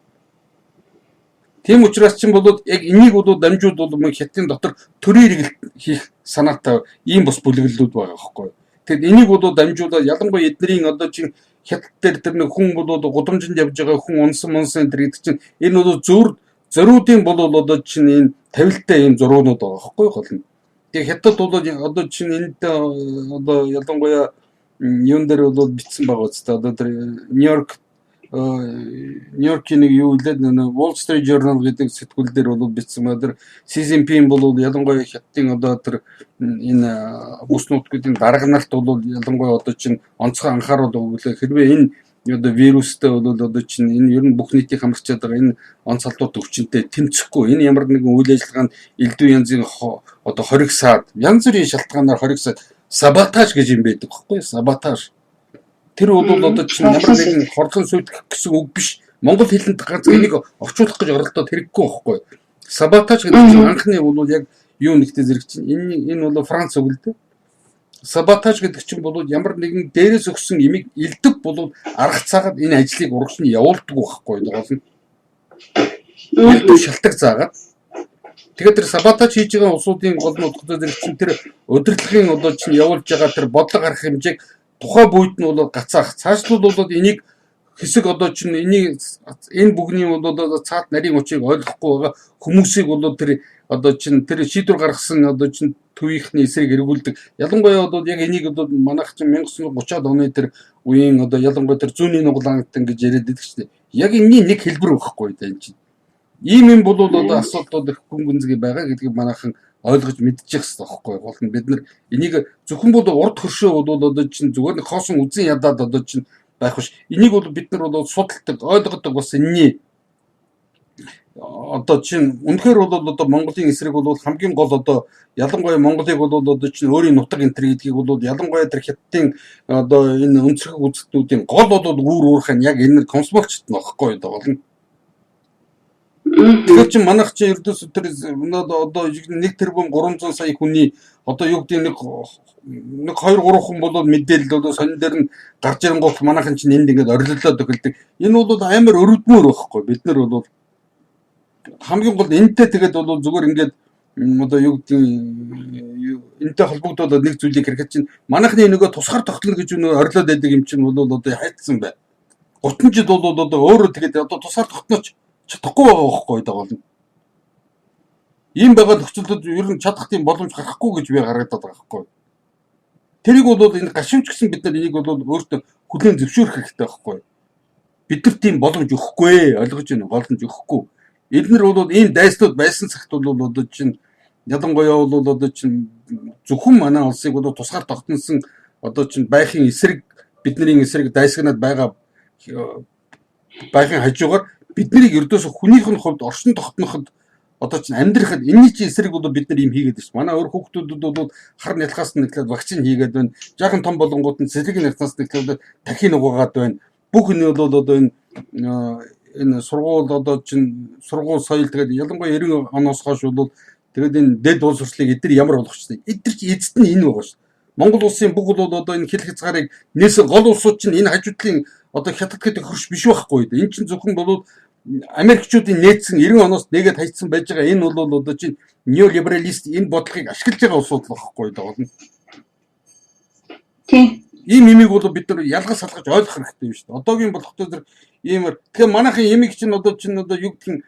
Тийм учраас чинь бол яг энийг бол дамжууд бол хятадын дотор төрийн хэрэгэлт хийх санаатай ийм бас бүлэглэлүүд байгаа байхгүй. Тэгэд энийг бол дамжуулаад ялангуяа эднэрийн одоо чинь хятад дээр тэр нэг хүн бол гудамжинд явж байгаа хүн унсан тэр гэдэг чинь энэ бол зориудын бол одоо чинь энэ тавилттай ийм зургууд байгаа байхгүй гол нь. Тэгээ хятад бол одоо чинь энд одоо ялангуяа юун дээр бол бичсэн байгаа үстэй одоо тэр Нью-Йорк Нью-Йоркийн нэг юу хэлээд Wall Street Journal гэдэг сэтгүүл дээр бол бичсэн байна. Тэр Си Цзиньпин бол ялангуяа хятадын одоо тэр энэ бүс нутгуудын дарга нарт бол ялангуяа одоо чинь онцгой анхаарал өгүүлээ. Хэрвээ энэ одоо вирустэй бол одоо чинь энэ ер нь бүх нийтийг хамарчаад байгаа энэ онц халдварт өвчнөд тэмцэхгүй энэ ямар нэгэн үйл ажиллагаанд элдв янзын одоо хориг саад янз бүрийн шалтгаанаар хориг саад саботаж гэж юм байдаг байхгүй саботаж. Тэр бол одоо чинь ямар нэгэн хордлон сүйтгэх гэсэн үг биш. Монгол хэлэнд ганц энийг орчуулах гэж оролдоод хэрэггүй байхгүй. Саботаж гэдэг чинь анхны бол яг юу нэгтэй зэрэг чинь энэ бол Франц үг л дээ. Саботаж гэдэг чинь бол ямар нэгэн дээрээс өгсөн имийг илдэг бол арга цаагаад энэ ажлыг урагш нь явуулдаг байхгүй гол нь. Илдэг шалтгаан заагаад тэгээд тэр саботаж хийж байгаа улсуудын гол нутгад зэрэг чинь тэр удирдлагын одоо чинь явуулж байгаа тэр бодлого гарах хэмжээг тухай буйд нь бол гацаах цаашлууд бол энийг хэсэг одоо чинь энэ бүгний бол одоо цаад нарийн учрыг ойлгохгүй байгаа хүмүүсийг бол тэр одоо чинь тэр шийдвэр гаргасан одоо чинь төвийнхний эсрэг эргүүлдэг. Ялангуяа бол яг энийг бол манайх чинь 1930-аад оны тэр үеийн одоо ялангуяа тэр зүүнний нугалант гэж яриад байдаг шүү дээ. Яг энэний нэг хэлбэр байхгүй да энэ чинь. Ийм юм бол одоо асуудлууд их гүн гүнзгий байгаа гэдгийг манайхан ойлгож мэдчих хэрэгтэй байхгүй гол нь бид нар энийг зөвхөн бол урд хөршөө бол одоо чинь зүгээр нэг хоосон үзэн ядаад одоо чинь байх биш. Энийг бол бид нар бол судалдаг, ойлгодог бас энэний одоо чинь үнэхээр бол одоо Монголын эсрэг бол хамгийн гол одоо ялангуяа Монголыг бол одоо чинь өөрийн нутаг энтер гэдгийг бол ялангуяа тэр хятадын одоо энэ өнцгөх үзэгдүүдийн гол бол үүр уурах нь яг энэ консмолчт нөхгүй одоо болно. Тэгэхээр чи манайх чи ердөөс тэр одоо 1 тэрбум 300 сая хүний одоо юу гэдэг нэг 2 3 хүн бол мэдээлэл одоо сонин дээр нь гарч ирэнгуут манайхан чи энд ингээд орилолоод өгөлдөг. Энэ бол амар өрөвдмөр байхгүй бид нар бол хамгийн гол энэтэй тэгээд бол зүгээр ингээд одоо юу гэдэг энэтэй холбогдоод нэг зүйлийг хэрэгэж чинь манайхны нөгөө тусгаар тогтнол гэж нөгөө орилоод байдаг юм чинь бол одоо хайцсан бай. 30 жил бол одоо өөрөө тэгээд одоо тусгаар тогтнооч чадахгүй байгаа байхгүй даа. Ийм байгаа нөхцөлд ер нь чадах тийм боломж гарахгүй гэж би харагдаад байгаа байхгүй. Тэрийг бол энэ гашивч гэсэн бид нар энийг бол өөртөө хүлээн зөвшөөрөх хэрэгтэй байхгүй. Бид нар тийм боломж өгөхгүй ойлгож байна боломж өгөхгүй. Эднэр бол ийм дайснууд байсан цагт бол одоо чинь ялангуяа бол одоо чинь зөвхөн манай улсыг бол тусгаар тогтносон одоо чинь байхын эсрэг бидний эсрэг дайсагнаад байгаа байхын хажуугаар биднийг ердөөс хүнийх нь хувьд оршин тогтноход одоо чинь амьдрахад энэний чинь эсрэг бол бид нар юм хийгээд байна. Манай өөр хүүхдүүдэд бол хар нялхаас нэглээд вакцин хийгээд байна. Жаахан том болонгууд нь цэцлэг нялхаас нэглээд дахин угаагаад байна. Бүх нь бол одоо энэ сургууль одоо чинь сургууль соёл тэгээд ялангуяа 90 оноос хойш бол тэгээд энэ дэд улс орчлыг эдгээр ямар болгох чинь эдгээр чинь эцэст нь энэ байгаа шүү. Монгол улсын бүх бол одоо энэ хил хязгаарыг нээсэн гол улсууд чинь энэ хажуудлын одоо хятад гэдэг хөрш биш байхгүй. Энэ чинь зөвхөн бол Америкчуудын нээсэн 90 оноос нэгээд хайцсан байж байгаа энэ бол одоо чинь неолибералист энэ бодлогыг ашиглаж байгаа улсууд байхгүй даа болно. Тийм. Ийм имийг бол бид нар ялгаж салгаж ойлгох хэрэгтэй шүү дээ. Одоогийн болохтой зэрэг иймэр тэгэхээр манайхын имийг чинь одоо юу гэх юм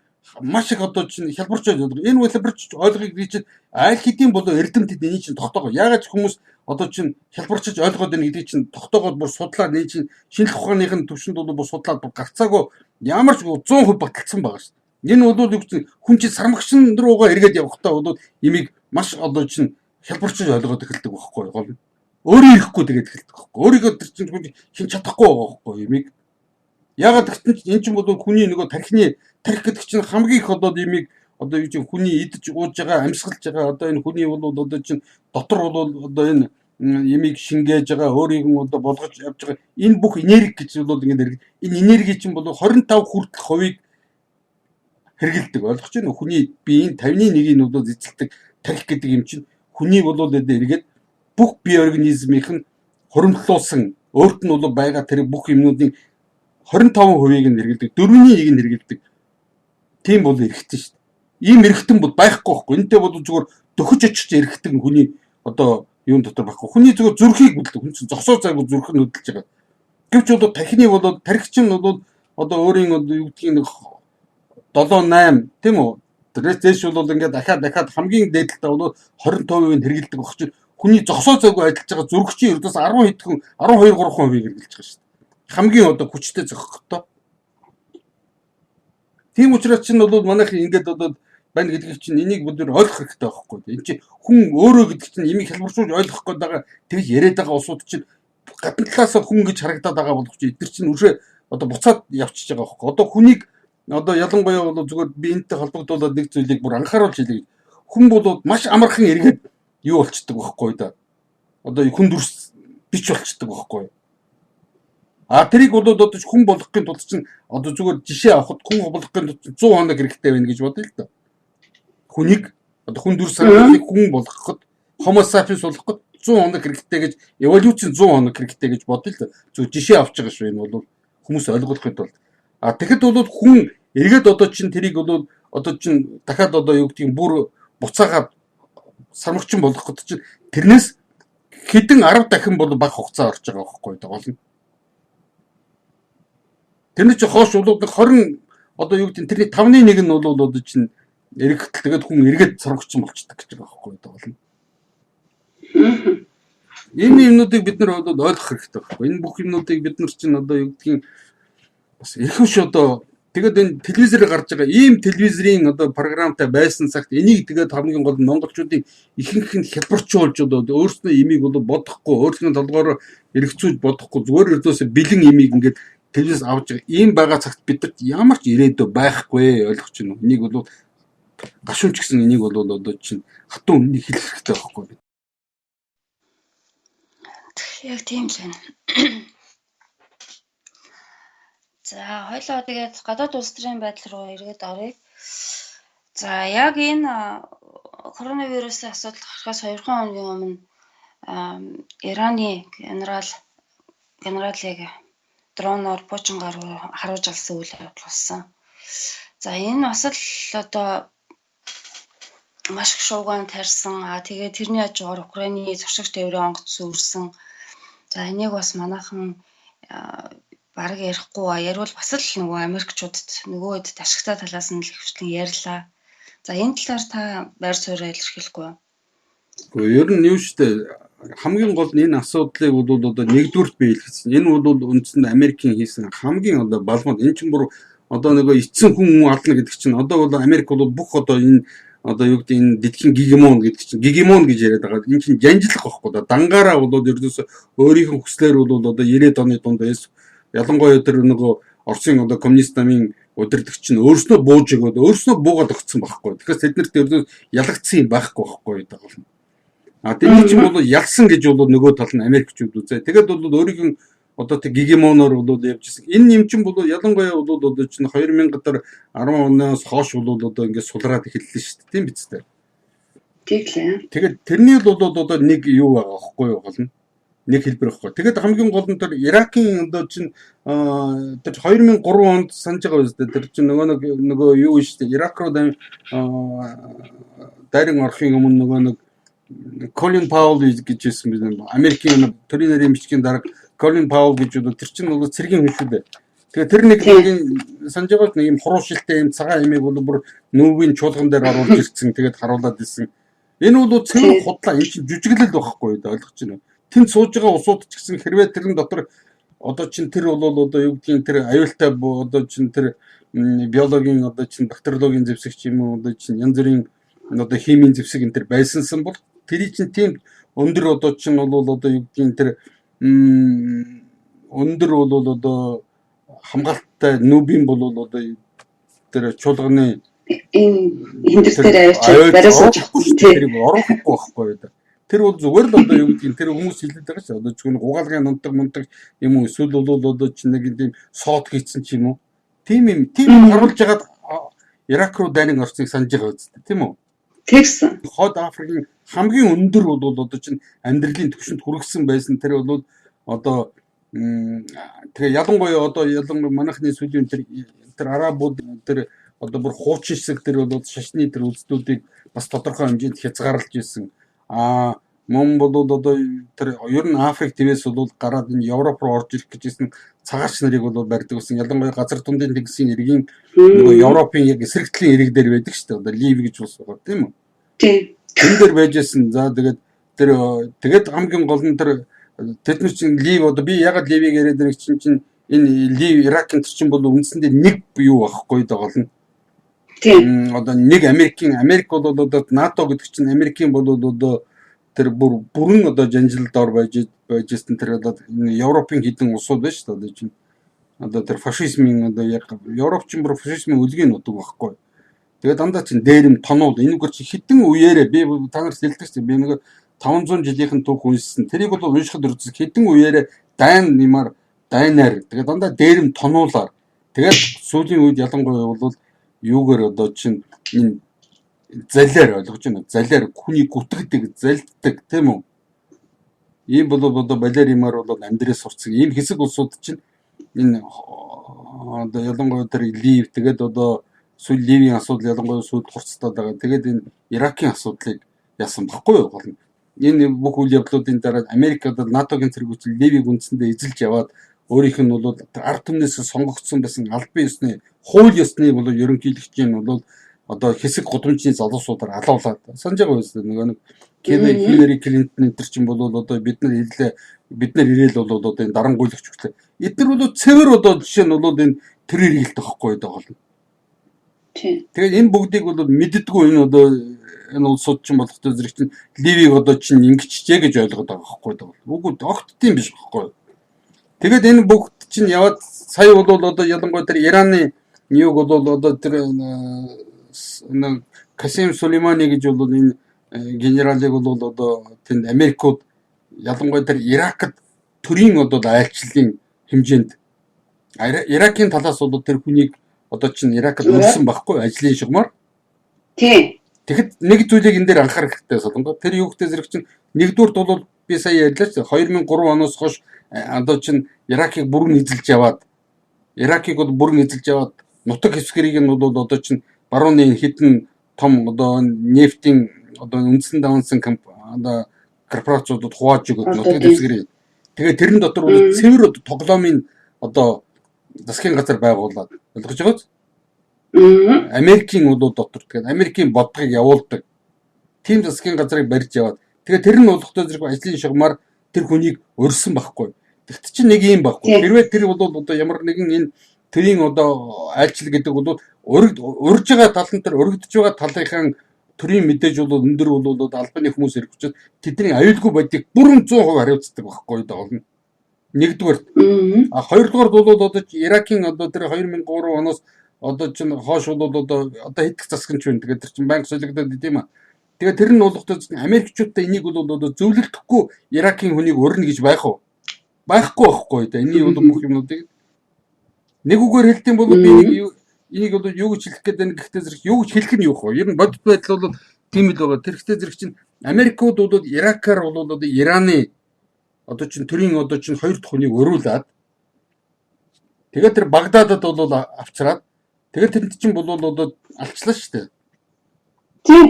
маш их одоо чинь хялбарч ойлгох. Энэ хялбарч ойлгохыг би чинь аль хэдийн болоо эрдэмтэд энийг чинь тогтоогоо. Яагаад ч хүмүүс одоо чинь хялбарчиж ойлгоод байна гэдгийг чинь тогтоогоод бүр судлаад энэ чинь шинжлэх ухааныхын төвшөнд бол бүр судлаад бүр гарцаагүй ямар ч 100% баталсан байгаа шүү дээ. Энэ бол юу гэсэн хүн чинь сармагчин руугаа эргээд явахдаа бол имийг маш одоо чинь хялбарчиж ойлгоод эхэлдэг байхгүй гол. Өөрөө ирэхгүй тэгээд эхэлдэг байхгүй. Өөрийгөө тэр чинь хин чадахгүй байгаа байхгүй имийг. Яагаад гэвэл энэ чинь бол хүний нөгөө тархины тарих гэдэг чинь хамгийн их одоо имийг одоо юу чинь хүний идэж ууж байгаа амьсгалж байгаа одоо энэ хүний бол одоо чинь дотор бол одоо энэ имийг шингээж байгаа өөрийг нь одоо болгож явж байгаа энэ бүх энерги гэж бол ингэ энэ энерги чинь бол 25 хүртэлх хувийг хэрэгэлдэг ойлгож байна уу хүний биеийн 51-ийг нь бол эзэлдэг тарих гэдэг юм чинь хүний бол эргээд бүх бие организмынх нь хуримтлуулсан өөрт нь бол байгаа тэр бүх юмнуудын 25%-ийг нь хэрэгэлдэг 4-ний 1-ийг нь хэрэгэлдэг тийм бол эргэжтэй шүү дээ. Ийм эргэтэн бол байхгүй байхгүй. Энтэй бол зүгээр дөхөж очиж эргэтэн хүний одоо юун дотор байхгүй. Хүний зүгээр зүрхийг бүдэлдэг. Хүн чинь зогсоо зайгүй зүрх нь хөдөлж байгаа. Гэвч бол тархины бол тархич нь бол одоо өөрийн юу гэдгийг нэг 7-8 тийм үү. Тэрээс дэш бол ингээд дахиад хамгийн дээдлэлтэй бол 25%-ийг хэрэгэлдэг баг чинь хүний зогсоо зайгүй ажиллаж байгаа зүрх чинь ердөөс 10 хэдхэн 12-3% хэрэгэлж байгаа шүү дээ. Хамгийн одоо хүчтэй зохихтой. Тийм учраас чинь бол манайхан ингээд одоо байна гэдгийг чинь энийг бид нэр ойлгох хэрэгтэй байхгүй. Энэ чинь хүн өөрөө гэдэг чинь имийг хэлбэршүүлж ойлгох гээд байгаа тэгж яриад байгаа усууд чинь гадна талаас хүн гэж харагдаад байгаа болох чи эдгээр чинь үрээ одоо буцаад явчихж байгаа байхгүй. Одоо хүнийг одоо ялангуяа бол зүгээр би энэтэй холбогдуулаад нэг зүйлийг бүр анхааруулж хэлье. Хүн бол маш амархан эргээд юу болчдөг байхгүй да. Одоо хүн дүрс бич болчдөг байхгүй. Тэрийг бол одоо хүн болгохын тулд чинь одоо зүгээр жишээ авахд хүн болгохын тулд 100 хоног хэрэгтэй байна гэж бодъё л да. Хүнийг одоо хүн дүрс санагдахыг хүн болгоход Homo sapiens болгоход 100 хоног хэрэгтэй гэж эволюцийн 100 хоног хэрэгтэй гэж бодъё л да. Зөв жишээ авч байгаа шүү энэ бол хүмүүс ойлгохын тулд. Тэгэхэд бол хүн эргээд одоо чинь тэрийг бол одоо чинь дахиад одоо юу гэдгийг бүр буцаагаад сармагчин болгоход чинь тэрнээс хэдэн 10 дахин бол бага хугацаа орж байгаа байхгүй болно. Тэрний чи хоош бол 20 одоо юу гэдэг тэрний 5-1 нь бол одоо чинь эргэтэл тэгээд хүн эргээд сармагчин болчихдаг гэж байгаа байхгүй болно. Энэ юмнуудыг бид нар бол ойлгох хэрэгтэй байхгүй. Энэ бүх юмнуудыг бид нар чинь одоо юу гэдгийг бас эрхэвч одоо тэгээд энэ телевизээр гарч байгаа ийм телевизрийн одоо програмтай байсан цагт энийг тэгээд хамгийн гол нь монголчуудын ихэнх нь хялбарчуулж одоо өөрснөө имийг бол бодохгүй өөрсдөө толгоороо эргэцүүлж бодохгүй зүгээр өрдөөсөө бэлэн имийг ингээд телевиз авч байгаа ийм байгаа цагт бидэрт ямар ч ирээдүй байхгүй ойлгож байна уу? Энийг бол гашуунч гэсэн энийг бол одоо чинь хатуу үнийг хэлэх хэрэгтэй байхгүй. Яг тийм л байна. За хоёлоо тэгээд гадаад улс төрийн байдал руу эргээд оръё. За яг энэ коронавирусын асуудал гарахаас 2 хоногийн өмнө Ираны генералыг дроноор Пуучингаар харуулж алсан үйл явдал болсон. За энэ бас л одоо маш их шуугиан тарьсан. Тэгээд тэрний хажуугаар Украины зуршигч тээврийн онгоц сүрсэн. За энийг бас манайхан бараг ярихгүй ярил бас л нөгөө Америкчуудад нөгөө хэд ашигтай талаас нь л хвчлэн ярьлаа. За энэ талаар та байр суурьаа илэрхийлэхгүй юу? Ер нь юу штэ хамгийн гол нь энэ асуудлыг бол одоо нэгдүгürt би хэлсэн. Энэ бол үндсэндээ Америкийн хийсэн хамгийн одоо балмууд энэ чинь бүр одоо нөгөө эцсийн хүн ална гэдэг чинь одоо бол Америк бол бүх одоо энэ одоо юу гэдэг энэ дэлхийн гегемон гэдэг чинь гегемон гэж яриад байгаа. Энэ чинь жанжлах байхгүй да. Дангаараа бол ердөөсөө өөрийнх нь хүслээр бол одоо 90-ад оны дунд ялангуяа тэр нөгөө Оросын одоо коммунист намын удирдагч нь өөрснөө бууж өгөөд өөрснөө буугаад өгсөн байхгүй. Тэгэхээр тэднэрт ердөө ялагдсан юм байхгүй байхгүй. Тэрний чинь бол ялсан гэж бол нөгөө тал нь Америкчууд үзээ. Тэгээд бол өөрийнх нь одоо тэг гегемоноор бол явж ирсэн. Энэ юм чинь бол ялангуяа бол одоо чинь 2010 оноос хойш бол одоо ингээд сулраад эхэллээ шүү дээ. Тийм биз дээ. Тийм лээ. Тэгээд тэрний бол одоо нэг юу байгаа байхгүй юу гол нь. Нэг хэлбэр байхгүй. Тэгээд хамгийн гол нь тэр Иракийн одоо чинь тэр 2003 онд санаж байгаа үстэй. Тэр чинь нөгөө юу шүү дээ. Ирак руу дайран орохын өмнө нөгөө нэг Колин Паул гэж хэлсэн бид Америкийн төрийн нарийн бичгийн дарга Колин Паул гэж бол тэр чинь бол цэргийн хүн шүү дээ. Тэгээ тэр нэг санаж байгаа нэг юм хуруушилтай юм цагаан имийг бол бүр нүүбийн чуулган дээр оруулж ирсэн. Тэгээд харуулад ирсэн. Энэ бол цэвэр худлаа. Энэ чинь жүжиглэл байхгүй да ойлгож байна. Тэнд сууж байгаа усууд ч гэсэн хэрвээ тэрэн дотор одоо чинь тэр бол одоо юу гэдгийг тэр аюултай одоо чинь тэр биологийн одоо чинь бактериологийн зэвсэгч юм уу одоо чинь янз бүрийн одоо химийн зэвсэг энэ төр байсансан бол тэр чинь тийм өндөр одоо чинь бол одоо юу гэдгийг тэр өндөр бол одоо хамгаалттай нүүбийн бол одоо тэр чуулганы энэ дээр барайсаж тэр орохгүй байхгүй да. Тэр бол зүгээр л одоо юу гэдгийг тэр хүмүүс хэлээд байгаа ч одоо зөвхөн угаалгын нунтаг юм уу эсвэл бол одоо чинь нэг тийм соод хийцэн ч юм уу тийм харуулж хагаад Ирак руу дайныг орсныг санаж байгаа үстэй тийм үү? Тэгсэн. Хойд Африкийн хамгийн өндөр бол одоо чинь амьдралын түвшинд хүргэсэн байсан тэр бол одоо тэгээ ялангуяа манайхны сүүлийн тэр арабууд тэр одоо бүр хуучин хэсэг тэр бол шашны тэр үзлүүдийг бас тодорхой хэмжээнд хязгаарлаж ирсэн. Мөн бол одоо тэр ер нь Африк твээс бол гараад энэ Европ руу орж ирэх гэжсэн цагаач нарыг бол барьдаг гэсэн. Ялангуяа газар дундын тэнгисийн иргэний нөгөө Европын яг эсрэгтлийн ирэг дээр байдаг шүү дээ. Одоо Ливи гэж улс байгаа тийм үү? Тийм. Тэн дээр байжсэн. За тэгээд хамгийн гол нь тэр тэдний чинь Ливи одоо би ягаад Ливиг яриад байгаа чинь энэ Ливи Иракийн чинь бол үндсэндээ нэг юу байхгүй да гол нь. Тийм. Одоо нэг Америк бол одоо НАТО гэдэг чинь Америкийн бол одоо тэр бүрэн одоо жанжилд ор байж байсан тэр одоо Европын хэдэн улсууд байна шүү дээ. Одоо чинь одоо тэр фашизмын одоо яг Европчин бүр фашизмын үлгийн нутаг байхгүй. Тэгээд дандаа чинь дээрэм тонол энэгээр чи хитэн үеэрээ би та нарт хэлдэг чинь би нэг 500 жилийнхэн түүх уншсан. Тэрийг бол уншихад үргэлж хитэн үеэрээ дайнаар тэгээд дандаа дээрэм тонуулаар тэгээд сүүлийн үед ялангуяа бол юугаар одоо чинь энэ залиар ойлгож байна. Залиар хүний гүтгдэг, залддаг тийм үү? Ийм бол одоо балеримаар бол амьдрээс сурцсан. Ийм хэсэг улсууд чинь энэ одоо ялангуяа тэр Лив тэгээд одоо сүүл Ливийн асуудал ялангуяа сүйд хурцтаад байгаа. Тэгээд энэ Иракийн асуудлыг яасан баггүй юу болно. Энэ бүх үйл явдлуудын дараа Америкад НАТОгийн цэргүүцэл Ливийг үндсэндээ эзэлж яваад өөрийнх нь бол ард түмнээс сонгогдсон байсан албан ёсны хууль ёсны бол ерөнхийлөгчийн бол одоо хэсэг гудамжны залуусуудаар алуулаад санаж байгаа байсан нэг Хиллари Клинтон энэ чинь бол одоо бид нар ирээл бол одоо энэ дарангуйлагч хүчлээ. Эдгээр бол цэвэр одоо жишээ нь бол энэ тэрээр хэлдэг байхгүй байгаа болно. Тэгээд энэ бүгдийг бол мэддэггүй энэ одоо энэ улсууд чинь болох зэрэг чинь Ливийг одоо чинь ингэчжээ гэж ойлгоод байгаа байхгүй даа. Үгүй огтдtiin биш байхгүй. Тэгээд энэ бүгд чинь яваад сая бол одоо ялангуяа тэр Ираны юуг бол одоо тэр Касим Сулеймани гэж бол энэ генералыг бол одоо тэнд Америкууд ялангуяа тэр Иракт төрийн одоо айлчлалын хэмжээнд Иракийн талаас бол тэр хүнийг одоо чинь Иракт өрсөн байхгүй ажлын шугамар. Тийм. Тэгэхэд нэг зүйлийг энэ дээр анхаарах хэрэгтэй солонгоо. Тэр юу гэдэг зэрэг чинь нэгдүгürt бол би сая ярьлаа ч 2003 оноос хойш одоо чинь Иракийг бүрэн эзэлж яваад нутаг хэсгэрийг нь бол одоо чинь барууны хідэн том одоо нефтийн одоо үндсэн давансан одоо корпорациудад хувааж өгöd нутаг хэсгэрийг. Тэгээд тэрэн дотор бол цэвэр тоглоомын одоо засгийн газар байгуулад ойлгож байгааз. Америкийн бол дотор тэгээд Америкийн бодлогыг явуулдаг. Тим засгийн газрыг барьж яваад тэгээд тэр нь болохтой зэрэг ажлын шугамар тэр хүнийг өрсөн байхгүй. Тэгт чинь нэг юм байхгүй. Хэрвээ тэр бол одоо ямар нэгэн энэ тэрийн одоо айлчлал гэдэг бол урж байгаа тал нь тэр өргөдөж байгаа талынхаа төрийн мэдээж бол өндөр бол албаны хүмүүс ирэх учраас тэдний аюулгүй байдгийг бүрэн 100% хариуцдаг байхгүй даа болно. Нэгдүгээр. Хоёрдугаар бол одоо Иракийн одоо тэр 2003 оноос одоо чинь хоош бол одоо хэдэх засагч байна. Тэгээд тэр чинь банк солигдоод идэм юм. Тэгээд тэр нь болохтой Америкчуудтай энийг бол одоо зөвлөгдөхгүй Иракийн хүнийг өрнө гэж байх уу? Байхгүй байхгүй да. Энийг бол бүх юмнуудыг нэг үгээр хэлдэг бол би энийг бол юу гэж хэлэх гээд байна гэхдээ зэрэг юу гэж хэлэх нь юу вэ? Ер нь бодит байдал бол тийм л байгаа. Тэрхтээ зэрэг чинь Америкууд бол Иракаар бол одоо Ираны одоо чинь төрийн одоо чинь хоёр дахь хүнийг өрүүлээд тэгээд тэр Багдадад бол авчраад тэгээд тэнд чинь бол одоо алчлаа шүү дээ. Тийм.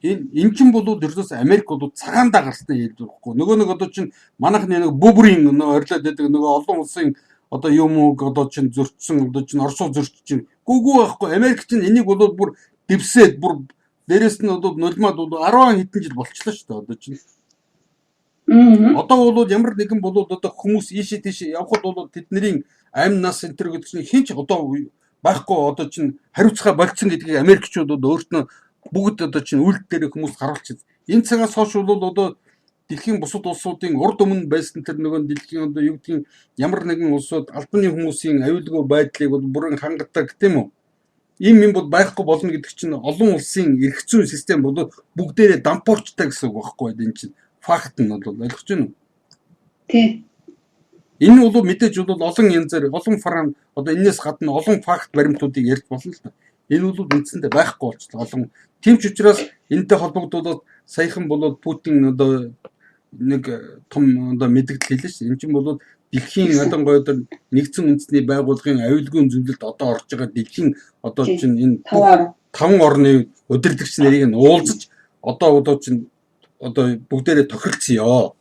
Энэ чинь бол ердөөс Америк бол цагаандаа гарснаа хэлбэхгүй. Нөгөө нэг одоо чинь манайх нэг бүбрийн орилоод байдаг нөгөө олон улсын одоо юм уу одоо чинь зөрчсөн одоо чинь Оросоо зөрчиж чинь гүгүү байхгүй. Америк чинь энийг бол бүр дэвсээд бүр дээрэс нь бол нулимаад бол 10 хэдэн жил болчихлоо шүү дээ одоо чинь. Одоо бол ямар нэгэн бол одоо хүмүүс ийшээ тийшээ явхад бол тэдний амь нас энэ төр гэдэг чинь хинч одоо байхгүй одоо чинь хариуцлага болцсон гэдгийг Америкчууд өөртөө бүгд одоо чинь үлд дээр хүмүүс харуулчихсан. Энэ цагаас хойш бол одоо дэлхийн бусад улсуудын урд өмнө байсан тэр нөгөө дэлхийн одоо юу гэдгийг ямар нэгэн улсууд албаны хүмүүсийн аюулгүй байдлыг бол бүрэн хангадаг тийм үү? Ийм юм бол байхгүй болно гэдэг чинь олон улсын эрх зүйн систем бол бүгдээрээ дампуурчтай гэсэн үг байхгүй энэ чинь факт нь бол ойлгож байна уу? Тийм. Энэ бол мэдээж бол олон янзаар олон фарм одоо энэс гадна олон факт баримтуудыг ярьж болно л да. Энэ бол үндсэндээ байхгүй болчихлоо олон. Тийм ч учраас энэтэй холбогдуулаад саяхан бол Путин одоо нэг том одоо мэдээлэл хэлсэн шүү. Энэ чинь бол дэлхийн ялангуяа нэгдсэн үндэсний байгууллагын аюулгүй зөвлөлд одоо орж байгаа дэлхийн одоо чинь энэ 5 орны удирдагч нарыг нь уулзаж одоо чинь одоо бүгдээрээ тохиролцъё.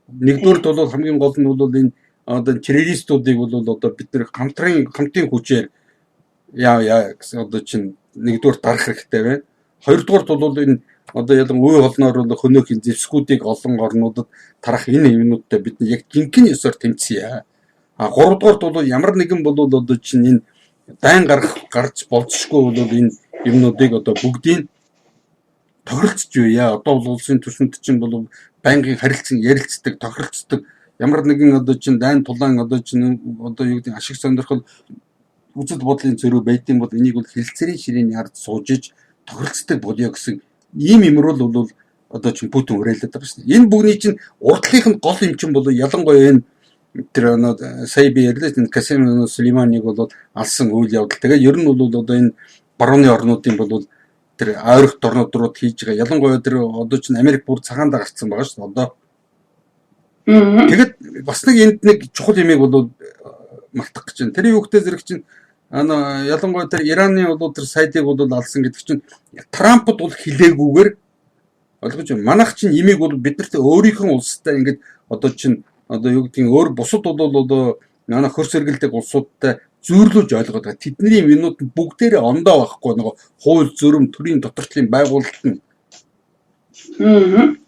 Нэгдүгээр бол хамгийн гол нь бол энэ одоо террористуудыг бол одоо бид нэр хамтын хүчээр яа гэсэн одоо чинь нэгдүгээр дарах хэрэгтэй байна. Хоёрдугаар бол энэ одоо ялангуяа үе холноор бол хөнөөхийн зэвсгүүдийг олон орнуудад тарах энэ юмнуудтай бид яг жинхэнэ ёсоор тэмцье. Гуравдугаар бол ямар нэгэн бол одоо чинь энэ дайн гарч болцсохгүй бол энэ юмнуудыг одоо бүгдийг тохиролцож байя. Одоо бол улсын түвшинд чинь бол байнгын харилцан ярилцдаг, тохиролцдог ямар нэгэн одоо чинь дайн тулаан одоо чинь одоо юу гэдэг ашиг сонирхол үзэл бодлын зөрүү байдсан бол энийг бол хэлцээрийн ширээний ард сууж иж тохиролцдог болё гэсэн ийм юмруу бол одоо чинь Путин уриалдаг байгаа шүү дээ. Энэ бүгний чинь урдлынх нь гол юм чинь бол ялангуяа энэ тэр сая би ярьлаа Касим Сулейманыг бол алсан үйл явдал. Тэгээ ер нь бол одоо энэ барууны орнуудын бол тэр ойрох орнууд хийж байгаа. Ялангуяа тэр одоо чинь Америк бүр цагаандаа гарцсан байгаа шүү дээ. Одоо тэгэд бас нэг энд нэг чухал юмыг бол мартах гэж байна. Тэр юу гэдэг зэрэг чинь ялангуяа тэр Ираны бол тэр сайдыг бол алсан гэдэг чинь Трампд бол хилээгүйгээр ойлгож байна. Манайх чинь имийг бол биднэрт өөрийнхөө улстай ингээд одоо чинь одоо юу гэдгийг өөр бусад бол одоо манай хөрс эргэлдэг улсуудтай зүйрлүүлж ойлгоод байгаа. Тэдний минут бүгдээрээ ондоо байхгүй нөгөө хууль зөрөм төрийн доторчлын байгуулалт нь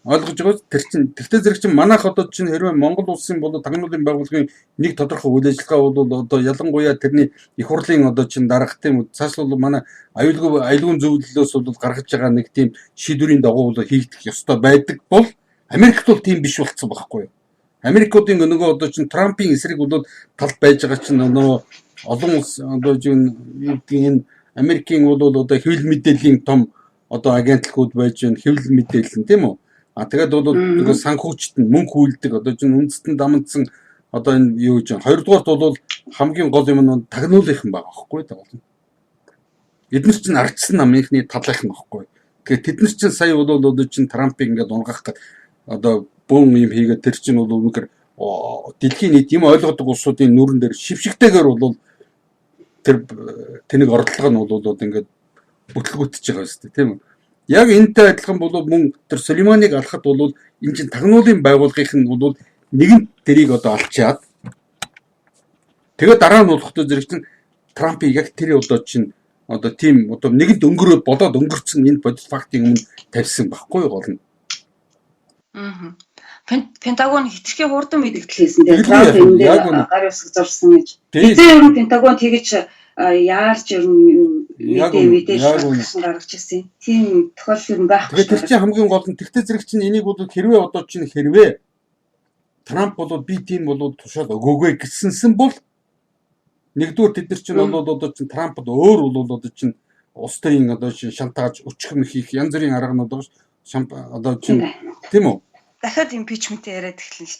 ойлгож байгаа. Тэр чинь тэгтээ зэрэг чинь манайх одоо чинь хэрвээ Монгол улсын бол тагнуулын байгууллагын нэг тодорхой үйл ажиллагаа бол одоо ялангуяа тэрний их хурлын одоо чинь дарах тийм цааш бол манай аюулгүй зөвлөлөөс бол гаргаж байгаа нэг тийм шийдвэрийн дагуу бол хийгдэх ёстой байдаг бол Америкт бол тийм биш болцсон байхгүй юу? Америкуудын нөгөө одоо чинь Трампын эсрэг бол талд байж байгаа чинь нөгөө олон улс одоо чинь юу гэдгийг энэ Америкийн бол одоо хэвлэл мэдээллийн том одоо агентлагууд байж байна, хэвлэл мэдээлэл нь тийм үү? Тэгээд бол нөгөө санхүүчт нь мөнгө хүлдэг одоо чинь үндэстэн дамжсан одоо энэ юу гэж байна. Хоёрдугаарт бол хамгийн гол юм нь тагнуулынхан байгаа байхгүй юу? Эдгээр чинь ардчсан намынхны талынхан байхгүй. Тэгэхээр тэд нар чинь сая бол одоо чинь Трампыг ингээд унгах гэдэг одоо бөөн юм хийгээд тэр чинь бол үнэхээр дэлхийн нийт юм ойлгодог улсуудын нүүрэн дээр шившигтэйгээр бол тэр тэнийг ордлого нь бол ингээд бүтлгүүтж байгаа шүү дээ тийм үү. Яг энэтэй адилхан бол мөн тэр Сулейманыг алхад бол энэ чинь тагнуулын байгууллагынх нь бол нэгэн тэрийг одоо алчаад тэгээд дараа нь болохтой зэрэг чинь Трампыг яг тэр одоо чинь одоо тийм одоо нэгэнд өнгөрөөд болоод өнгөрцөн энэ бодит фактын өмнө тавьсан байхгүй юу гол нь. Пентагон хитрхи хурдан мэдээлэл хийсэн. Тэгээд Трамп энэ гар усг зурсан гэж. Эцэг ер нь Пентагон тэгэж яарч ер нь мэдээлэл гаргаж ирсэн. Тийм тохиолдол юм байхгүй. Тэгээд тэр чинь хамгийн гол нь тэгтээ зэрэг чинь энийг бол хэрвээ одоо чинь хэрвээ Трамп бол би тийм бол тушаал өгөөгэй гэсэнсэн бол нэгдүгээр тэд нар чинь бол одоо чинь Трампд өөр бол одоо чинь улс төрийн одоо шантааж өчгөн хийх янз бүрийн арганууд байгаа одоо чинь тийм үү? Дахиад импичмент яриад эхэлнэ шүү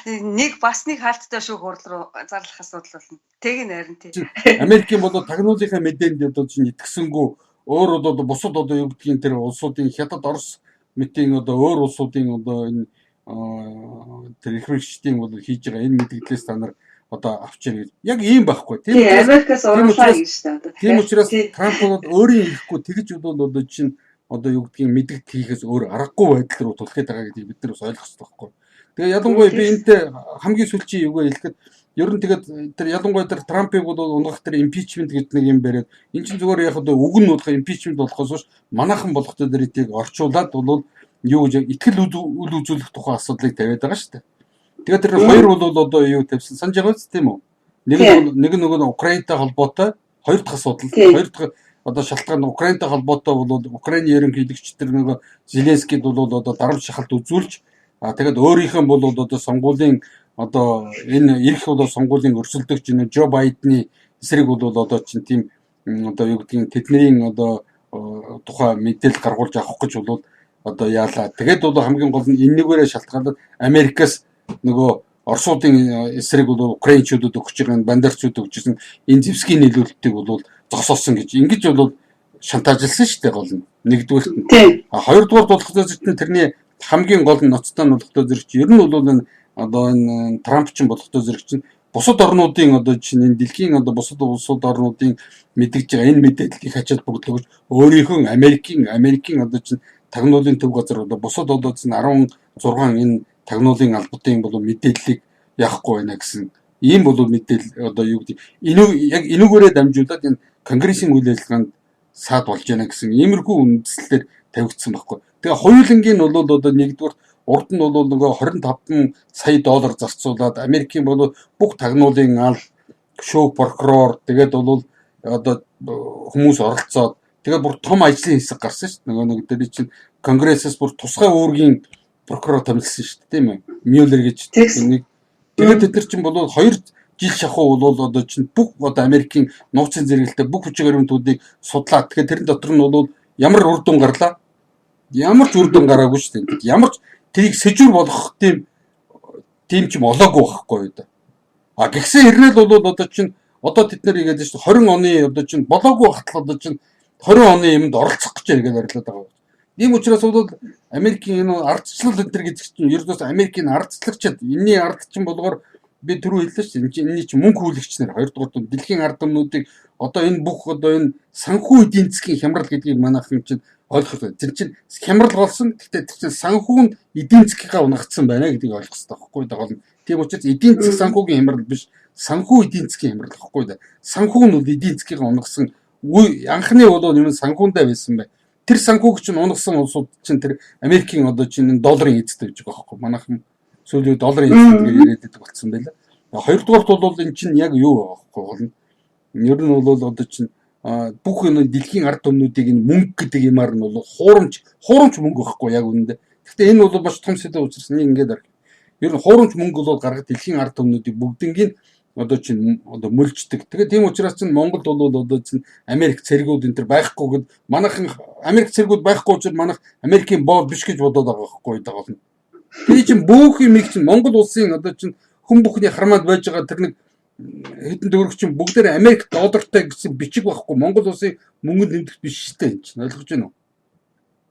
дээ. Нэг бас нэг хаалттай шүүх хурал руу зарлах асуудал болно. Тэг нэрэн тий. Америкийн бол тагнуулынхаа мэдээнд одоо чинь итгэсэнгүү өөр одоо бусад одоо юу гэдгийг тэр улсуудын Хятад, Орос мэтийн одоо өөр улсуудын одоо энэ тэр их хэрэгчдийн бол хийж байгаа энэ мэдээлэлээс та нар одоо авчир гэж. Яг ийм байхгүй тийм үү? Америкаас урамлаа гэж шүү дээ. Тийм учраас Трамп бол өөрийн ирэхгүй тэгж бол одоо чинь одоо юу гэдгийг мэдгд хийхээс өөр аргагүй байдал руу түлхээд байгаа гэдгийг бид нар бас ойлгох хэрэгтэй байхгүй. Тэгээ ялангуяа би энэтэй хамгийн сүүлчийн юугаа хэлэхэд ер нь тэгээд тэр ялангуяа тэр Трампыг бол унгах тэр импичмент гэдэг нэг юм бариад эн чинь зүгээр яг одоо үг нь болох импичмент болохоос биш манайхан болохтой дэрийг орчуулад бол юу гэж итгэл үл үзүүлэх тухай асуудлыг тавиад байгаа шүү дээ. Тэгээд тэр хоёр бол одоо юу тавьсан санаж байгаа үст тийм үү? Нэг нь нөгөө Украинтай холбоотой хоёр дахь асуудал хоёр дахь одоо шалтгаан Украинтай холбоотой бол Украины ерөнхийлөгч тэр нэг Зеленскийд бол одоо дарамт шахалт үзүүлж тэгээд өөрийнх нь бол одоо сонгуулийн одоо энэ ирэх бол сонгуулийн өрсөлдөгч энэ Жо Байдны эсрэг бол одоо чинь тийм одоо юу гэдгийг тэдний одоо тухай мэдээлэл гаргуулж авах гэж бол одоо яалаа. Тэгээд бол хамгийн гол нь энэгээрээ шалтгаалаад Америкаас нөгөө Оросуудын эсрэг бол Украинчуудад өгч байгаа бандарчууд өгчсэн энэ зэвсгийн нийлүүлэлтийг бол зогсоосон гэж ингэж бол шантажлсан шүү дээ гол нь нэгдүгээрт нь. Хоёрдугаарт болох зэрэг тэрний хамгийн гол нь ноцтой нь болохтой зэрэг чинь ер нь бол энэ одоо энэ Трамп чинь болохтой зэрэг чинь бусад орнуудын одоо чинь энэ дэлхийн одоо бусад улсууд орнуудын мэдгэж байгаа энэ мэдээллийг хачаад бүгд өөрийнхөө Америкийн одоо чинь тагнуулын төв газар одоо бусад одоо чинь 16 энэ тагнуулын албатын бол мэдээллийг яахгүй байна гэсэн ийм бол мэдээлэл одоо юу гэдэг яг энүүгээрээ дамжуулаад энэ конгрессийн үйл ажиллагаанд саад болж байна гэсэн иймэрхүү үндслэлээр тавигдсан байхгүй. Тэгээ хоёулангийн бол одоо нэгдүгээр урд нь бол нөгөө 25 сая доллар зарцуулаад Америкийн бол бүх тагнуулын аль шүүх прокурор тэгээд бол одоо хүмүүс оролцоод Тэгээ бүр том ажлын хэсэг гарсан шүү дээ. Нөгөө нэг дээр чинь конгрессээс бүр тусгай үүргийн прокурор томилсон шүү дээ, тийм ээ. Мюллер гэж нэг. Тэгээд тэд нар чинь бол 2 жил шахуу бол одоо чинь бүх одоо Америкийн нууцын зэрэгэлтэй бүх хүчиг баримтуудыг судлаад тэгэхээр тэрэн дотор нь бол ямар үр дүн гарлаа? Ямар ч үр дүн гараагүй шүү дээ. Ямар ч тэрийг сэжүүр болгох тийм ч юм олоогүй байхгүй юу да. А гихсэн хэрнээл бол одоо чинь одоо тэд нар игээд шүү 20 оны одоо чинь болоогүй хатал одоо чинь 20 оны юмд оролцох гэж яриад арилаад байгаа. Ийм учраас бол Америкийн энэ ардчлал энэ гэдэг чинь ердөөс Америкийн ардчлагчид энэний ард чинь болохоор би түрүү хэллээ шүү дээ. Энэний чинь мөнгө хүлэгч нар хоёрдугаар нь дэлхийн ард түмнүүдийг одоо энэ бүх одоо энэ санхүү эдийн засгийн хямрал гэдгийг манайхан чинь ойлгох хэрэгтэй. Тэр чинь хямрал болсон. Гэхдээ тэр чинь санхүү нь эдийн засгийнхаа унагдсан байна гэдгийг ойлгох хэрэгтэй байхгүй даа. Тийм учраас эдийн засгийн санхүүгийн хямрал биш, санхүү эдийн засгийн хямрал байхгүй даа. Санхүү нь бол эдийн засгийнхаа унагсан анхны бол юм санхүүндээ байсан бай. Тэр санхүүг чинь унагсан улсууд чинь тэр Америкийн одоо чинь долларын эзэд гэж байгаа байхгүй. Манайхан сүүлийн долларын эзэд гэж яриад байдаг болсон байлаа. Хоёрдугаарт бол энэ чинь яг юу байгаа байхгүй. Ер нь бол одоо чинь бүх энэ дэлхийн ард түмнүүдийг энэ мөнгө гэдэг юмар нь бол хуурамч мөнгө байхгүй яг үнэндээ. Гэхдээ энэ бол маш том сэдв учраас нэг ингээд арга. Ер нь хуурамч мөнгө бол гаргаад дэлхийн ард түмнүүдийг бүгднийг одоо чинь одоо мөлждөг. Тэгээ тийм учраас чинь Монголд бол одоо чинь Америк цэргүүд энэ төр байхгүй гэд манайхан Америк цэргүүд байхгүй учраас манайх Америкийн боол биш гэж бодоод байгаа байхгүй даа болно. Тэгээ чинь бүх юм их чинь Монгол улсын одоо чинь хүн бүхний хармаад байж байгаа тэр нэг хэдэн төгрөг чинь бүгдээр Америк доллартай гэсэн бичиг байхгүй Монгол улсын мөнгөнд нэмдэх биш шүү дээ чинь ойлгож байна уу?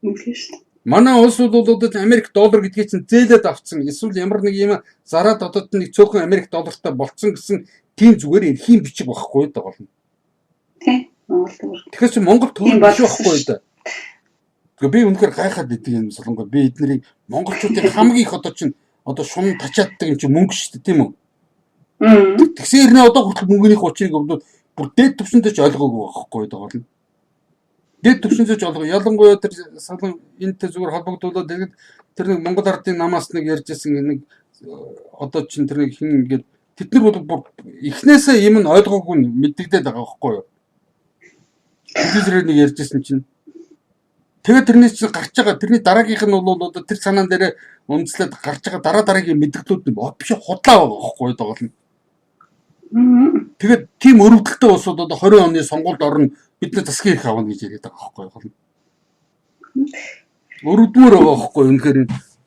Үнэхээр шүү. Манай улс бол одоо Америк доллар гэдгийг чинь зээлээд авцсан. Эсвэл ямар нэг юм зараад одоо нэг цөөхөн Америк доллартай болцсон гэсэн тийм зүгээр эрхийн бичиг байхгүй даа болно. Тий. Монгол төгрөг. Тэгэхээр чи Монгол төгрөг биш байхгүй даа. Тэгээ би үнэхээр гайхаад идэг юм солонгой. Би эднэрийг монголчуудын хамгийн их одоо чинь одоо шунан тачааддаг юм чи мөнгө шүү дээ тийм үү? Тэгсэн хэрнээ одоо хүртэл мөнгөний учрыг бүр дээд түвшиндээ ч ойлгоогүй байхгүй даа болно. Дээд түвшиндээ ч ойлгоо. Ялангуяа тэр салан энэтэй зүгээр холбогдуулаад тэгээд тэр нэг Монгол ардын намаас нэг ярьжсэн нэг одоо чинь тэр нэг хин ингээд тэд нар бол эхнээсээ юм нь ойлгоогүй мэддэгдээд байгаа байхгүй юу? Телевизээр нэг ярьжсэн чинь тэгээд тэрнээс чинь гарч байгаа тэрний дараагийнх нь бол одоо тэр санаан дээр үндэслээд гарч байгаа дараагийн мэдгэлүүд нь биш худлаа байгаа байхгүй юу даа. Тэгээд тийм өрөвдөлтөй улсууд одоо 20 оны сонгуульд орно бид нар засгийн эрх авна гэж яриад байгаа байхгүй юу. Өрөвдмөр байгаа байхгүй юу үнэхээр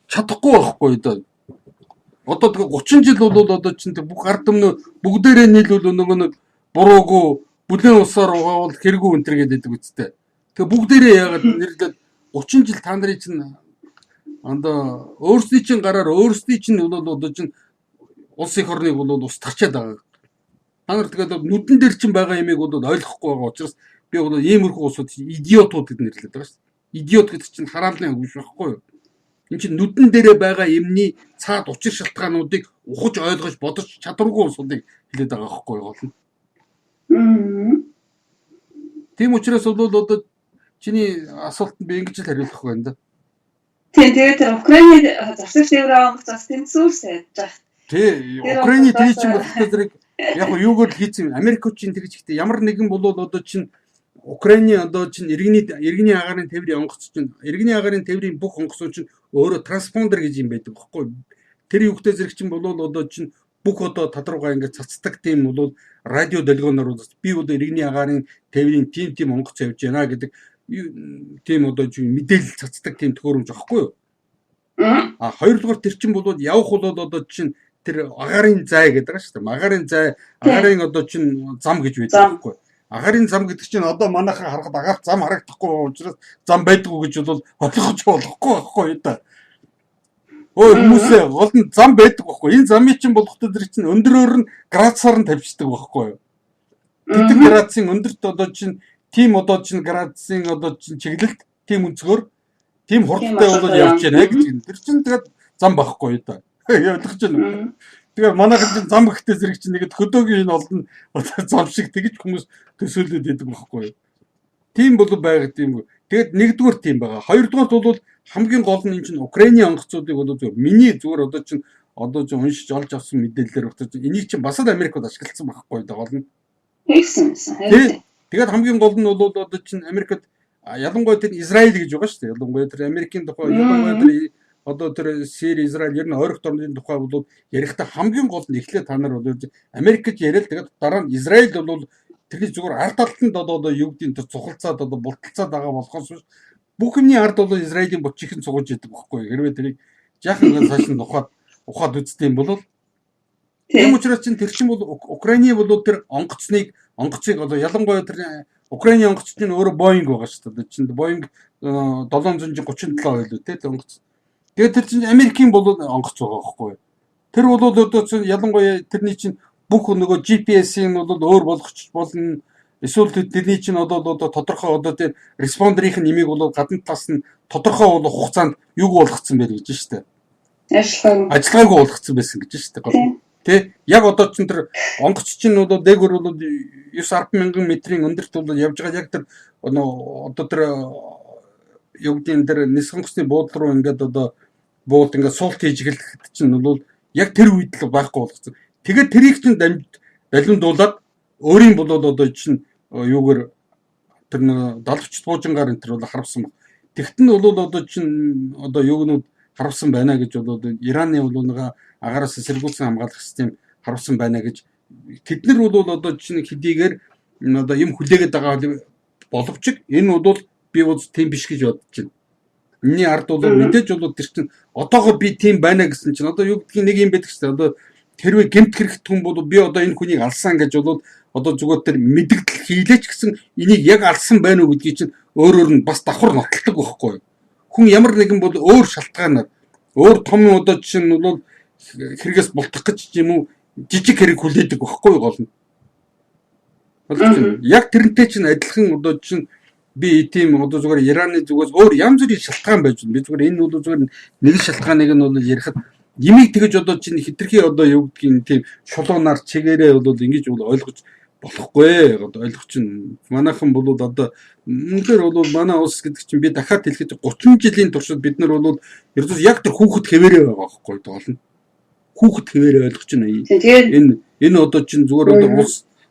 чадахгүй байхгүй юу даа. Одоо тэгээ 30 жил бол одоо чинь бүх ард түмнөө бүгдээрээ нийлүүл нөгөө нэг буруугүй бүлээн усаар угаавал хэрэггүй өнтер гэдэг үстэй. Тэгээ бүгдээрээ яагаад нэрлээд 30 жил та нарын чинь андаа өөрсдийн чинь гараар өөрсдийн чинь бол одоо чинь улс их орныг бол ус тачаад байгаа. Та нар тэгээд нүдэн дээр чинь байгаа юмыг бол ойлгохгүй байгаа учраас би бол иймэрхүү улсууд идиотууд гэж нэрлэдэг байгаа шүү. Идиот гэдэг чинь хараалны үг байхгүй юу? Энд чинь нүдэн дээрээ байгаа юмний цаад учир шалтгаануудыг ухаж ойлгож бодож чадваргүй улсуудыг хэлээд байгаа байхгүй юу болно. Тийм учраас бол одоо чиний асуултанд би ингэж л хариулах байна да. Тийм тэгээд тэр Украины засаг тээврээ онгоцоос тэнцүүлсэн яах. Тий, Украины тэр чинь бол зэрэг яг юугаар л хийсэн Америкчийн тэр чигтээ ямар нэгэн бол одоо чинь Украины одоо чинь иргэний агаарын тээврийн онгоц чинь иргэний агаарын тээврийн бүх онгоцууд чинь өөрөө транспондер гэж юм байдаг байхгүй. Тэр югтэй зэрэг чинь бол одоо чинь бүх одоо тадруугаа ингээд цацдаг тийм бол радио долгионоор би бол иргэний агаарын тээврийн тийм онгоц явж байна гэдэг тийм одоо мэдээлэл цацдаг тийм төхөөрөмж байхгүй юу? А хоёрдугаар тэр чинь бол явах бол одоо чинь тэр агаарын зай гэдэг байгаа шүү дээ. Агаарын зай, агаарын одоо чинь зам гэж байдаг байхгүй. Агаарын зам гэдэг чинь одоо манайхан харахад агаарт зам харагдахгүй учраас зам байдгүй гэж бол ойлгож болохгүй байхгүй да. Ой хүмүүсээ гол нь зам байдаг байхгүй. Энэ замын чинь болохтой тэр чинь өндөрөөр нь градусаар нь тавьчихдаг байхгүй юу? Тэдэн градусын өндөрт одоо чинь тийм одоо чинь градусын одоо чинь чиглэлт тийм өнцгөр тийм хурдтай бол явж байна гэж. Тэр чинь тэгээд зам байхгүй да. Ойлгож байна. Тэгэхээр манайхан чинь зам гэхтэй зэрэг чинь нэгэд хөдөөгийн энэ олон зам шиг тэгж хүмүүс төсөөлөд байдаг байхгүй юу? Тийм бол байгаад тийм. Тэгээд нэгдүгээр тийм байгаа. Хоёрдугаарт бол хамгийн гол нь энэ чинь Украины онгоцуудыг бол зөв миний зүгээр одоо чинь уншиж олж авсан мэдээлэлээр багтаж энийг чинь бас л Америкт ашигласан байхгүй да гол нь. Хийсэн. Тэгээд хамгийн гол нь бол одоо чинь Америкт ялангуяа тэр Израиль гэж байгаа шүү дээ. Ялангуяа тэр Америкийн тухай, ялангуяа тэр одоо тэр Сири, Израиль ер нь ойролт орнын тухай бол ярихдаа хамгийн гол нь эхлээд та нар бол Америк гэж яриад тэгээд дараа нь Израиль бол тэрний зүгээр ард талтанд одоо юу гэдгийг тэр цухалцаад одоо булталцаад байгаа болохоос бүх юмний ард бол Израилийн ботчихын цугуулж идэг байхгүй. Хэрвээ тэрийг жаахан цааш нь ухаад үздэм бол тийм учраас чинь тэр чинь бол Украины бол тэр онгоцыг одоо ялангуяа тэр Украины онгоц чинь өөрөө Boeing байгаа шүү дээ. Чинь Boeing 737 байлуу те онгоц. Тэгээд тэр чинь Америкийн бол онгоц байгаа байхгүй. Тэр бол одоо чинь ялангуяа тэрний чинь бүх нөгөө GPS-ийн бол өөр болгоч болно. Эсвэл тэрний чинь одоо тодорхой одоо тэр респондерийн нэмийг бол гадна талаас нь тодорхой хугацаанд юг болгоцсон байл гэж шүү дээ. Ажиллагаагүй болгоцсон байсан гэж шүү дээ. Тэ яг одоо чинь тэр онгоц чинь одоо дээгүүр бол 9-10 мянган метрийн өндөрт бол явж байгаа яг тэр одоо тэр юу гэдэг тэр нисгонгоцны буудлын руу ингээд одоо бууд ингээд суулт хийж эхлэхэд чинь бол яг тэр үед л байхгүй болгоцсон. Тэгээд тэрийг чинь далимдуулаад өөрийн болоод одоо чинь юугаар тэр нэг далавчт буужингаар энэ тэр бол харавсан баг. Тэгт нь бол одоо чинь одоо юунууд харавсан байна гэж бол Ираны бол нэг агаараас сэргүүлсэн хамгаалах систем харавсан байна гэж тэд нар бол одоо чинь хэдийгээр одоо юм хүлээгээд байгаа боловч энэ бол би бол тийм биш гэж бодож байна. Энийний ард бол мэдээж бол тэр чинь одоогоор би тийм байна гэсэн чинь одоо юу гэдгийг нэг юм байдаг шүү дээ. Одоо хэрвээ гэмт хэрэгт хүн бол би одоо энэ хүнийг алсан гэж бол одоо зүгээр тэр мэдгдэл хийлээч гэсэн энийг яг алсан байна уу гэдгийг чинь өөрөөр нь бас давхар нотолдог байхгүй юу? Хүн ямар нэгэн бол өөр шалтгаанаар өөр том одоо жишээ нь бол хэрэгээс бултах гэж юм уу жижиг хэрэг хүлээдэг байхгүй юу гол нь. Яг тэрнтэй чинь адилхан одоо чинь би тийм одоо зүгээр Ираны зүгээс өөр янз бүрийн шалтгаан байж байна. Би зүгээр энэ бол зүгээр нэг шалтгааныг нь бол ярихад ямиг тэгэж одоо чинь хитрхи одоо юу гэдгийг тийм шулуунаар чигээрээ бол ингэж бол ойлгож болохгүй. Одоо ойлгох чинь манайхан бол одоо үнэхээр бол манай улс гэдэг чинь би дахиад хэлэхэд 30 жилийн туршид бид нар бол ердөө яг тэр хүүхэд хэвээрээ байгаа байхгүй тоолно. Хүүхэд хэвээрээ ойлгож байна. Энэ одоо чинь зүгээр одоо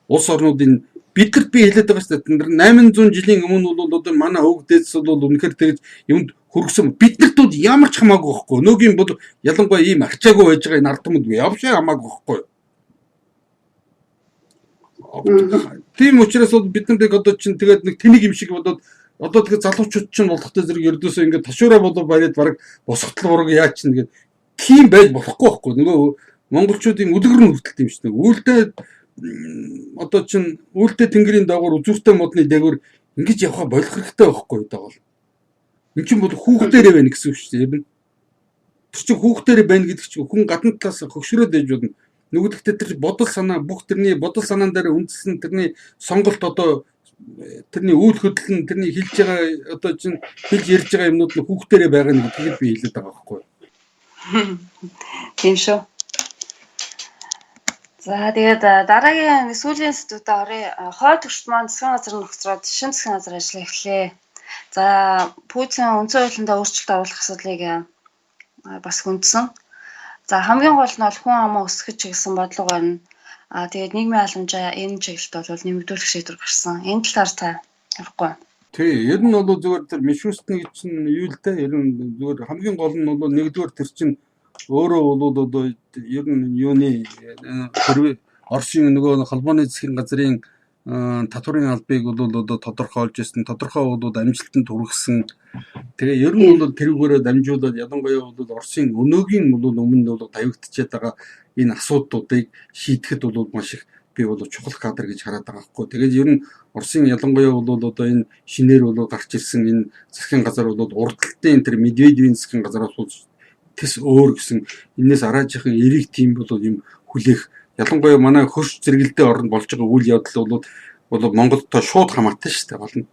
улс орнуудын бидэрт би хэлээд байгаа шүү дээ. 800 жилийн өмнө бол одоо манай өвгдээс бол үнэхээр тэгж юмд хөргсөн. Биднэрт бол ямар ч хамаагүй байхгүй. Нөгөөгийн бол ялангуяа ийм арчаагүй байж байгаа энэ ард түмэд явшаа хамаагүй байхгүй. Тийм учраас бол бид нарыг одоо чинь тэгээд нэг тэнийг юм шиг бодоод одоо тэгээд залуучууд чинь болохтой зэрэг ердөөсөө ингээд ташуураа болоо бариад бараг босготол ураг яа чинь тэгээд тийм байж болохгүй байхгүй. Нөгөө монголчуудын үлгэр нь хүртэл тийм шүү дээ. Үйлдээ одоо чинь үйлдээ тэнгэрийн дагуур үзүүртэй модны дээгүүр ингэж явхаа болох хэрэгтэй байхгүй даа. Энд чинь бол хүүхдээрээ байна гэсэн үг шүү дээ. Тэр чинь хүүхдээрээ байна гэдэг чинь хүн гадна талаас хөгшрөөд ээж болно. Нөгөөдөгтөө тэр бодол санаа бүх тэрний бодол санаан дээр үндэслэн тэрний сонголт одоо тэрний үйл хөдлөл нь тэрний хэлж байгаа одоо чинь хэлж ярьж байгаа юмнууд нь хүүхдээрээ байгаа нь гэдгийг би хэлээд байгаа байхгүй. Тийм шүү. За тэгээд дараагийн сүүлийн сэдвүүдэд оръё. Хойд төвшөлт маань засгийн газрын нөхцөлөд шинэ засгийн газар ажиллаж эхлэе. За Путин үндсэн хуулиндаа өөрчлөлт оруулах асуудлыг бас хүндсэн. За хамгийн гол нь бол хүн амаа өсгөх чиглэсэн бодлого байна. Тэгээд нийгмийн халамжаа энэ чиглэлд бол нэмэгдүүлэх шийдвэр гарсан. Энэ талаар та ярихгүй. Тий, ер нь бол зүгээр тэр Мишустны чинь юу л дээ. Ер нь зүгээр хамгийн гол нь бол нэгдүгээр тэр чинь өөрөө бол одоо ер нь юуны Оросын нөгөө холбооны засгийн газрын татварын албыг бол одоо тодорхойлж ирсэн. Тодорхой бол амжилтанд хүргэсэн. Тэгээ ер нь бол тэрүүгээрээ дамжуулаад ялангуяа бол Оросын өнөөгийн бол өмнө бол тавигдчихээд байгаа энэ асуудлуудыг шийдэхэд бол маш их би бол чухал кадр гэж хараад байгаа хгүй. Тэгээд ер нь Оросын ялангуяа бол одоо энэ шинээр бол гарч ирсэн энэ засгийн газар бол урдталтын тэр Медведевийн засгийн газараас бол тэс өөр гэсэн энэс араажийн эрийг тийм бол юм хүлээх ялангуяа манай хөрш зэрэгэлдээ орнд болж байгаа үйл явдал бол Монголдоо шууд хамаатай шүү дээ болно.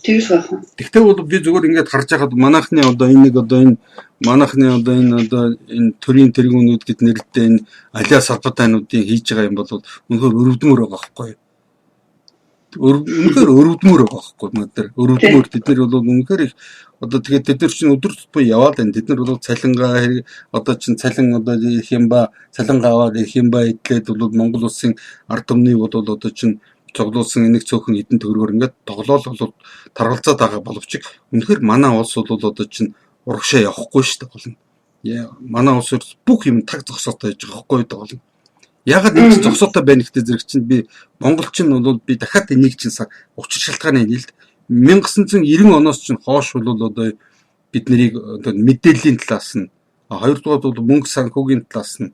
Тэгж байна. Тэгтээ бол би зүгээр ингээд харж байхад манайхны одоо энэ нэг одоо энэ манайхны одоо энэ төрийн тэргүүнүүд гэд нэртэй энэ алиа салбатайнуудын хийж байгаа юм бол үнэхээр өрөвдмөр байгаа байхгүй юу? Үнэхээр өрөвдмөр байгаа байхгүй юу? Өрөвдмөр бид нар бол үнэхээр их одоо тэгээд тэд нар чинь өдөр тутмын яваад байна. Тэд нар бол цалингаа одоо чинь цалин одоо ирэх юм ба цалингаа аваад ирэх юм ба идлээд бол Монгол улсын ард түмний бол одоо чинь цуглуулсан энийг цөөхөн эдэн төгрөгөөр ингээд тоглоол бол таргалзаад байгаа боловч үнэхээр манай улс бол одоо чинь урагшаа явахгүй шүү дээ болно. Манай улс бүх юм таг зогсоотой байж байгаа байхгүй дээ болно. Ягаад энэ зогсоотой байна гэхдээ зэрэг чинь би монголчин бол би дахиад энийг чинь учир шалтгааны нэлд 1990 оноос чинь хойш бол одоо бид нарыг одоо мэдээллийн талаас нь хоёрдугаар бол мөнгө санхүүгийн талаас нь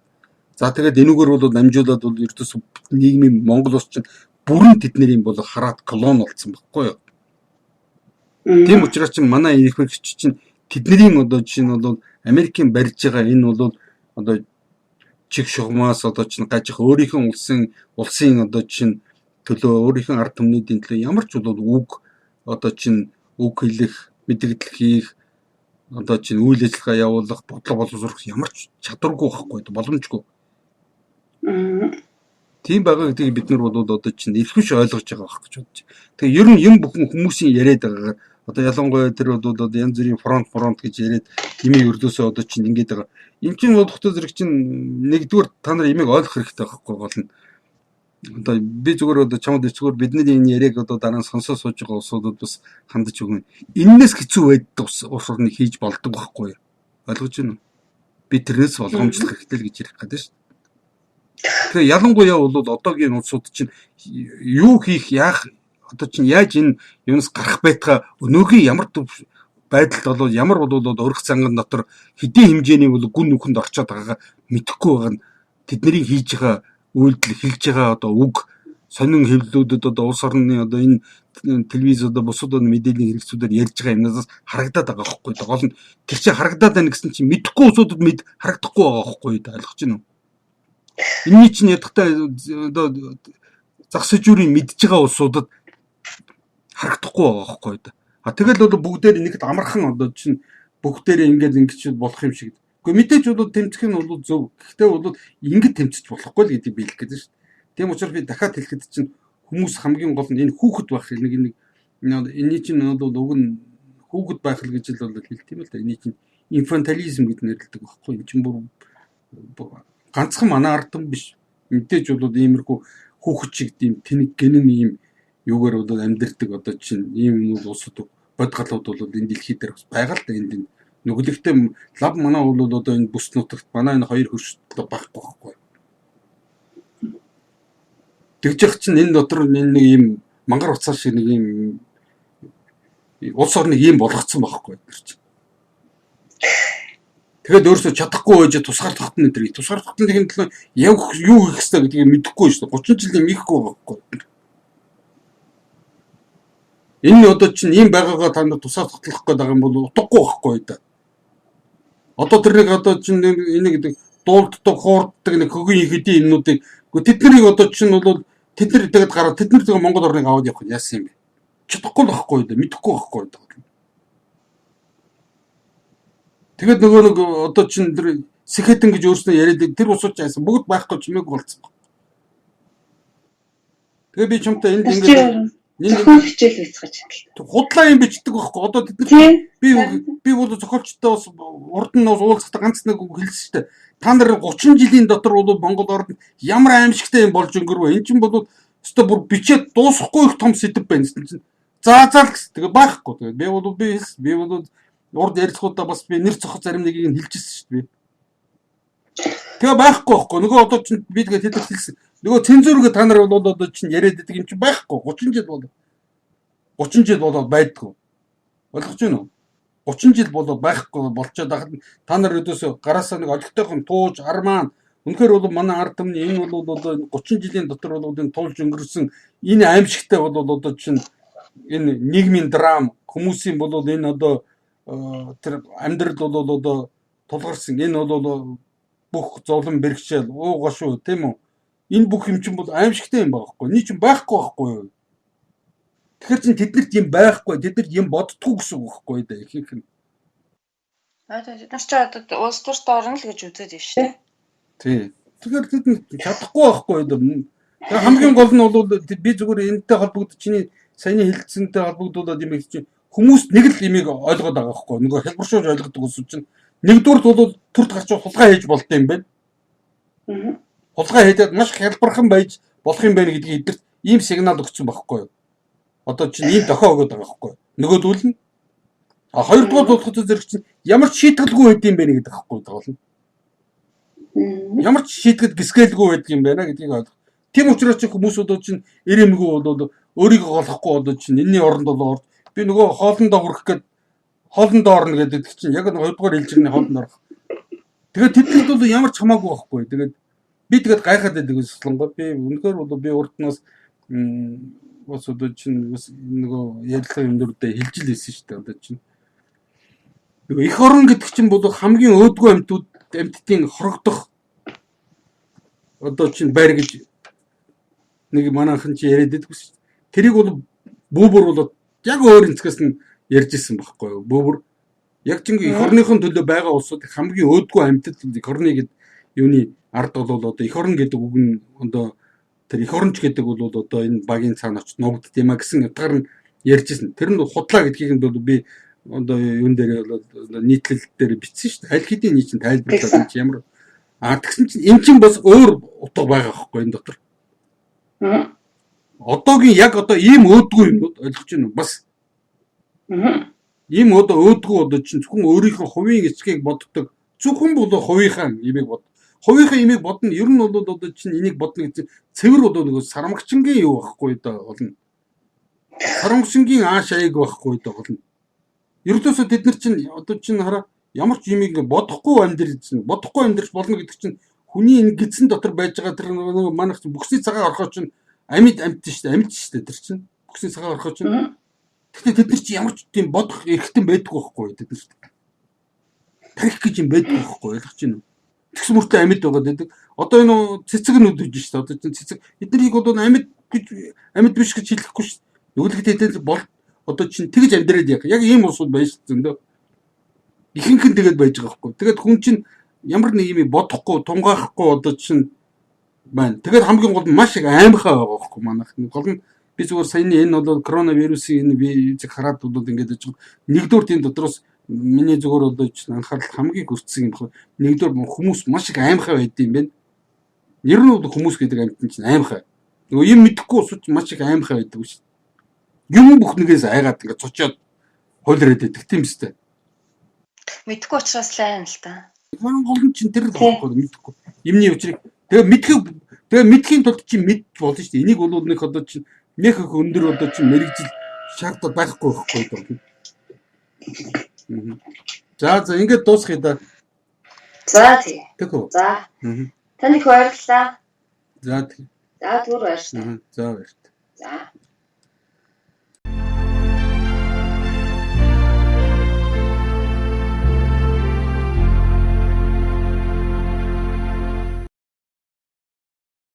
за тэгээд энүүгээр бол намжуулаад бол ердөөс нийгмийн Монгол улс чинь бүрэн тэднэрийн бол хараад колон болсон байхгүй юу. Тийм учраас чинь манай эрхмэгч чинь тэднэрийн одоо жишээ нь бол Америкийн барьж байгаа энэ бол одоо чиг шугамаас одоо чинь гажих өөрийнхөө улсын одоо чинь төлөө өөрийнхөө ард түмнийдийн төлөө ямар ч бол үг одоо чинь үг хэлэх мэдээлэл хийх одоо чинь үйл ажиллагаа явуулах бодлого боловсруулах ямар ч чадваргүй байхгүй боломжгүй. Тийм байгаа гэдгийг бид нар бол одоо чинь эрхвиш ойлгож байгаа байх гэж бодож. Тэгээ ер нь юм бүхэн хүмүүсийн яриад байгаагаар одоо ялангуяа тэр бол одоо янз бүрийн фронт гэж яриад имийг өрдөөсөө одоо чинь ингэж байгаа. Энд чинь бодохдоо зэрэг чинь нэгдүгээр та нар имийг ойлгох хэрэгтэй байхгүй болно. Одоо би зүгээр одоо чамд зүгээр бидний энэ яриаг одоо дараа нь сонсоо сууж байгаа улсуудад бас хандаж өгнө. Иннээс хэцүү байдаг улс орныг хийж болдог байхгүй юу? Ойлгож байна уу? Би тэрнээс болгоомжлох хэрэгтэй л гэж ярих гэдэг шүү дээ. Тэгээ ялангуяа бол одоогийн улсууд чинь юу хийх яах одоо чинь яаж энэ юунаас гарах байтгаа өнөөгийн ямар байдалд бол ямар бол урах занган дотор хэдийн хэмжээний бол гүн нүхэнд орчоод байгаагаа мэдэхгүй байгаа нь тэдний хийж байгаа үйлдэл хэлж байгаа одоо үг сонин хэвлэлүүдэд одоо улс орны одоо энэ телевиз одоо бусад мэдээллийн хэрэгцүүдээр ярьж байгаа юмнаас харагдаад байгаа байхгүй юу? Гол нь тэр чинь харагдаад байна гэсэн чинь мэдэхгүй улсуудад харагдахгүй байгаа байхгүй юу? Ойлгож байна уу? Энийний чинь ядахтай одоо зах сэжүүрийн мэдж байгаа улсуудад харагдахгүй байгаа байхгүй юу? Тэгэл бол бүгдээр нэгт амархан одоо чинь бүгдээр ингээд ингэж болох юм шиг. Гэхдээ мэдээж бол тэмцэх нь бол зөв. Гэхдээ бол ингэж тэмцэж болохгүй л гэдгийг биелэх гэдэг шүү дээ. Тийм учраас би дахиад хэлэхэд чинь хүмүүс хамгийн гол нь энэ хүүхэд байх нэг энэний чинь бол уг нь хүүхэд байх л гэж л бол хэлт юм л да. Энэний чинь инфантилизм гэж нэрлэдэг байхгүй юу? Чинь бүр ганцхан манай ард түмэн биш. Мэдээж бол иймэрхүү хүүхэд шиг тийм тэнэг гэнэн ийм юугаар бол амьдэрдэг одоо чинь ийм улсууд бодгалууд бол энэ дэлхий дээр байгаа л да энд нүгэлэгтэй лав манай бол одоо энэ бүс нутагт манай энэ хоёр хөршөлтөд байхгүй байхгүй. Тэгж яах чинь энэ дотор нэг ийм мангар уцаа шиг нэг ийм улс орныг ийм болгоцсон байхгүй тэр чинь. Тэгээд өөрөөсөө чадахгүй байж тусгаар тогтно энэ төр. Тусгаар тогтнолын төлөө яг юу хийх ёстой гэдгийг мэдэхгүй шүү дээ. 30 жилийн хийхгүй байхгүй. Энэ одоо чинь ийм байгаагаа та нар тусаар тогтлох гээд байгаа юм бол утгагүй байхгүй да. Одоо тэр нэг одоо чинь энийг дуулддаг, хуурддаг нэг хөгийн хэдийн юмнуудыг тэднийг одоо чинь бол тэд нар тэгээд гараад тэд нар зөвхөн Монгол орныг аваад явах яасан юм бэ? Чадахгүй л байхгүй да, мэдэхгүй байхгүй да. Тэгээд нөгөө нэг одоо чинь тэр Сэхэтэн гэж өөрснөө яриад тэр усууч яасан бүгд байхгүй чимээг болцсон. Тэгээ би чамтай энд ингээд зохиол хичээл хийцгэж байна. Худлаа юм бичдэг байхгүй. Одоо тэд би бол зохиолчтой бас урд нь бас уулзахдаа ганц нэг үг хэлсэн шүү дээ. Та нар 30 жилийн дотор бол Монгол орнд ямар аимшигтай юм болж өнгөрвөө. Энд чинь бол өстө бүр бичээд дуусахгүй их том сэдв байна гэсэн чинь. За гэсэн. Тэгээ байхгүй. Тэгээ би бол урд ярилцлагуудаа бас би нэр цохол зарим нэгийг нь хэлчихсэн шүү дээ. Тэгээ байхгүй. Нөгөө одоо чинь би тэгээ тэд хэлсэн. Нөгөө цензургээ та нар бол одоо чинь яриад байдаг юм чинь байхгүй. 30 жил болоод байдгүй. Ойлгож байна уу? 30 жил болоод байхгүй болчиход байхад та нар өдөөсөө гараасаа нэг олигтойхон тууж армаан үнэхээр бол манай ард түмний энэ бол одоо 30 жилийн дотор бол энэ туулж өнгөрсөн энэ аимшигтай бол одоо чинь энэ нийгмийн драм хүмүүсийн бол энэ одоо тэр амьдрал бол одоо тулгарсан энэ бол бүх зовлон бэрхшээл уугаа шүү тийм үү? Энэ бүх юм чинь бол аимшигтай юм байгаа хгүй. Эний чинь байхгүй юу? Тэгэхээр чинь тэднэрт юм байхгүй, тэднэрт юм боддгоо гэсэн үг байхгүй да ихэнх нь. Тэд ч одоо улс төрт орно л гэж үзээд байна шүү дээ. Тий. Тэгэхээр тэд чадахгүй байхгүй да. Тэгээ хамгийн гол нь бол би зүгээр энэтэй холбогдож чиний саяны хэлцэнтэй холбогдуулаад юм чинь хүмүүс нэг л имийг ойлгоод байгаа байхгүй. Нөгөө хэлбэршүүлж ойлгодог ус чинь нэгдүгürt бол төрт гарч хулгай хийж болтой юм байна. Хулгай хийгээд маш хялбархан байж болох юм байна гэдгийг эдгэрт ийм сигнал өгсөн байхгүй юу? Одоо чинь ийм дохио өгöd байгаа байхгүй юу? Нөгөөдөл нь хоёрдугаар тулахад зэрэг чинь ямар ч шийтгэлгүй байд юм бэ гэдэг байхгүй байгаа. Ямар ч шийтгэд гисгэлгүй байдаг юм байна гэдгийг ойлгох. Тийм учраас ч хүмүүс одоо чинь ирэмгүй бол өөрийгөө голохгүй одоо чинь энэний оронд бол би нөгөө хоолндоо хүрэх гээд хоолндоо орно гэдэг чинь яг 2 дугаар ээлжирний хоолнд орох. Тэгээд тэднийд бол ямар ч хамаагүй байхгүй. Тэгээд би тэгээд гайхаад байдаг Солонгоо. Би үнэхээр бол би урднаас бас одоо чинь бас нөгөө ярилцлага юм дөрөвдөө хэлж л хэлсэн шүү дээ. Одоо чинь нөгөө эх орон гэдэг чинь бол хамгийн өөдгөө амьтдын хорогдох одоо чинь байр гэж нэг манайхан чи яриад байдаг шүү. Тэрийг бол бүүбөр бол яг өөр өнцгөөс нь ярьж исэн байхгүй юу? Бүүбөр яг чинь эх орныхон төлөө байгаа улсууд хамгийн өөдгөө амьтад эх орны гэдэг юуны ард бол одоо эх орн гэдэг үг нь одоо тэр эх оронч гэдэг бол одоо энэ багийн цаана очиж ногдд юм а гэсэн утгаар нь ярьж исэн. Тэр нь худлаа гэдгийг нь бол би одоо юун дээр бол нийтлэл дээр бичсэн шүү дээ. Аль хэдийн нийт чинь тайлбарлаад чи ямар тэгсэн чинь эн чинь бас өөр утга байгаа байхгүй энэ дотор. Одоогийн яг одоо ийм өөдгөө юмнууд ойлгож байна уу? Бас ийм одоо өөдгөө одоо чинь зөвхөн өөрийнхөө хувийн эцгийг боддог. Зөвхөн бол хувийнхаа имийг бод. Хувийнхаа имийг бодно. Ер нь бол одоо чинь энийг бодно гэсэн цэвэр бол нөгөө сармагчингийн юу байхгүй даа болно. Сармагчингийн ааш аяг байхгүй даа болно. Ердөөсөө тэд нар чинь одоо чинь хараа ямар ч юм ингэ бодохгүй амьдрч болно гэдэг чинь хүний энэ гидсэн дотор байж байгаа тэр нөгөө манайх бүхсний цагаан орхоо чинь амьд шүү дээ тэр чинь бүхсний цагаан орхоо чинь. Гэхдээ тэд нар чинь ямар ч тийм бодох эрхтэн байдаггүй байхгүй тэд нар. Тарих гэж юм байдаггүй байхгүй ойлгож байна уу? Тэгсэн мөртөө амьд байгаа гэдэг. Одоо энэ цэцэг нь үдэж шүү дээ. Одоо чинь цэцэг эднийг бол амьд биш гэж хэлэхгүй шүү. Нүгэлэгдээд бол одоо чинь тэгж амьдраад яг ийм усуд байж зөндөө. Ихэнх нь тэгээд байж байгаа байхгүй. Тэгээд хүн чинь ямар нэг юм бодохгүй, тунгаахгүй одоо чинь байна. Тэгээд хамгийн гол нь маш их аимхай байгаа байхгүй манайх. Гол нь би зүгээр саяны энэ бол коронавирусын энэ вирусыг хараад бол ингэж байгаа. Нэгдүгээр тийм дотроос миний зүгээр одоо чинь анхаарал хамгийн хүртсэн юм байна. Нэгдүгээр хүмүүс маш их аимхай байд юм байна. Ер нь бол хүмүүс гэдэг амьтан чинь аимхай. Нөгөө юм мэдэхгүй усуч маш их аимхай байдаг шүү. Юм бүхнээс айгаад ингээд цочоод хойлроод байдаг тийм үстэй. Мэдхгүй учраас л айн л та. Манай гол нь чинь тэр л байхгүй мэдхгүй. Юмний учрыг тэгээ мэдхийн тулд чинь мэдж болно шүү дээ. Энийг бол нэг одоо чинь нэг их өндөр одоо чинь мэрэгжил шаардлагатай байхгүй байхгүй. За ингээд дуусгая да. За тий. Тэгвэл. За. Таныг баярлалаа. За тий. За түр баярлалаа. За баярлалаа. За.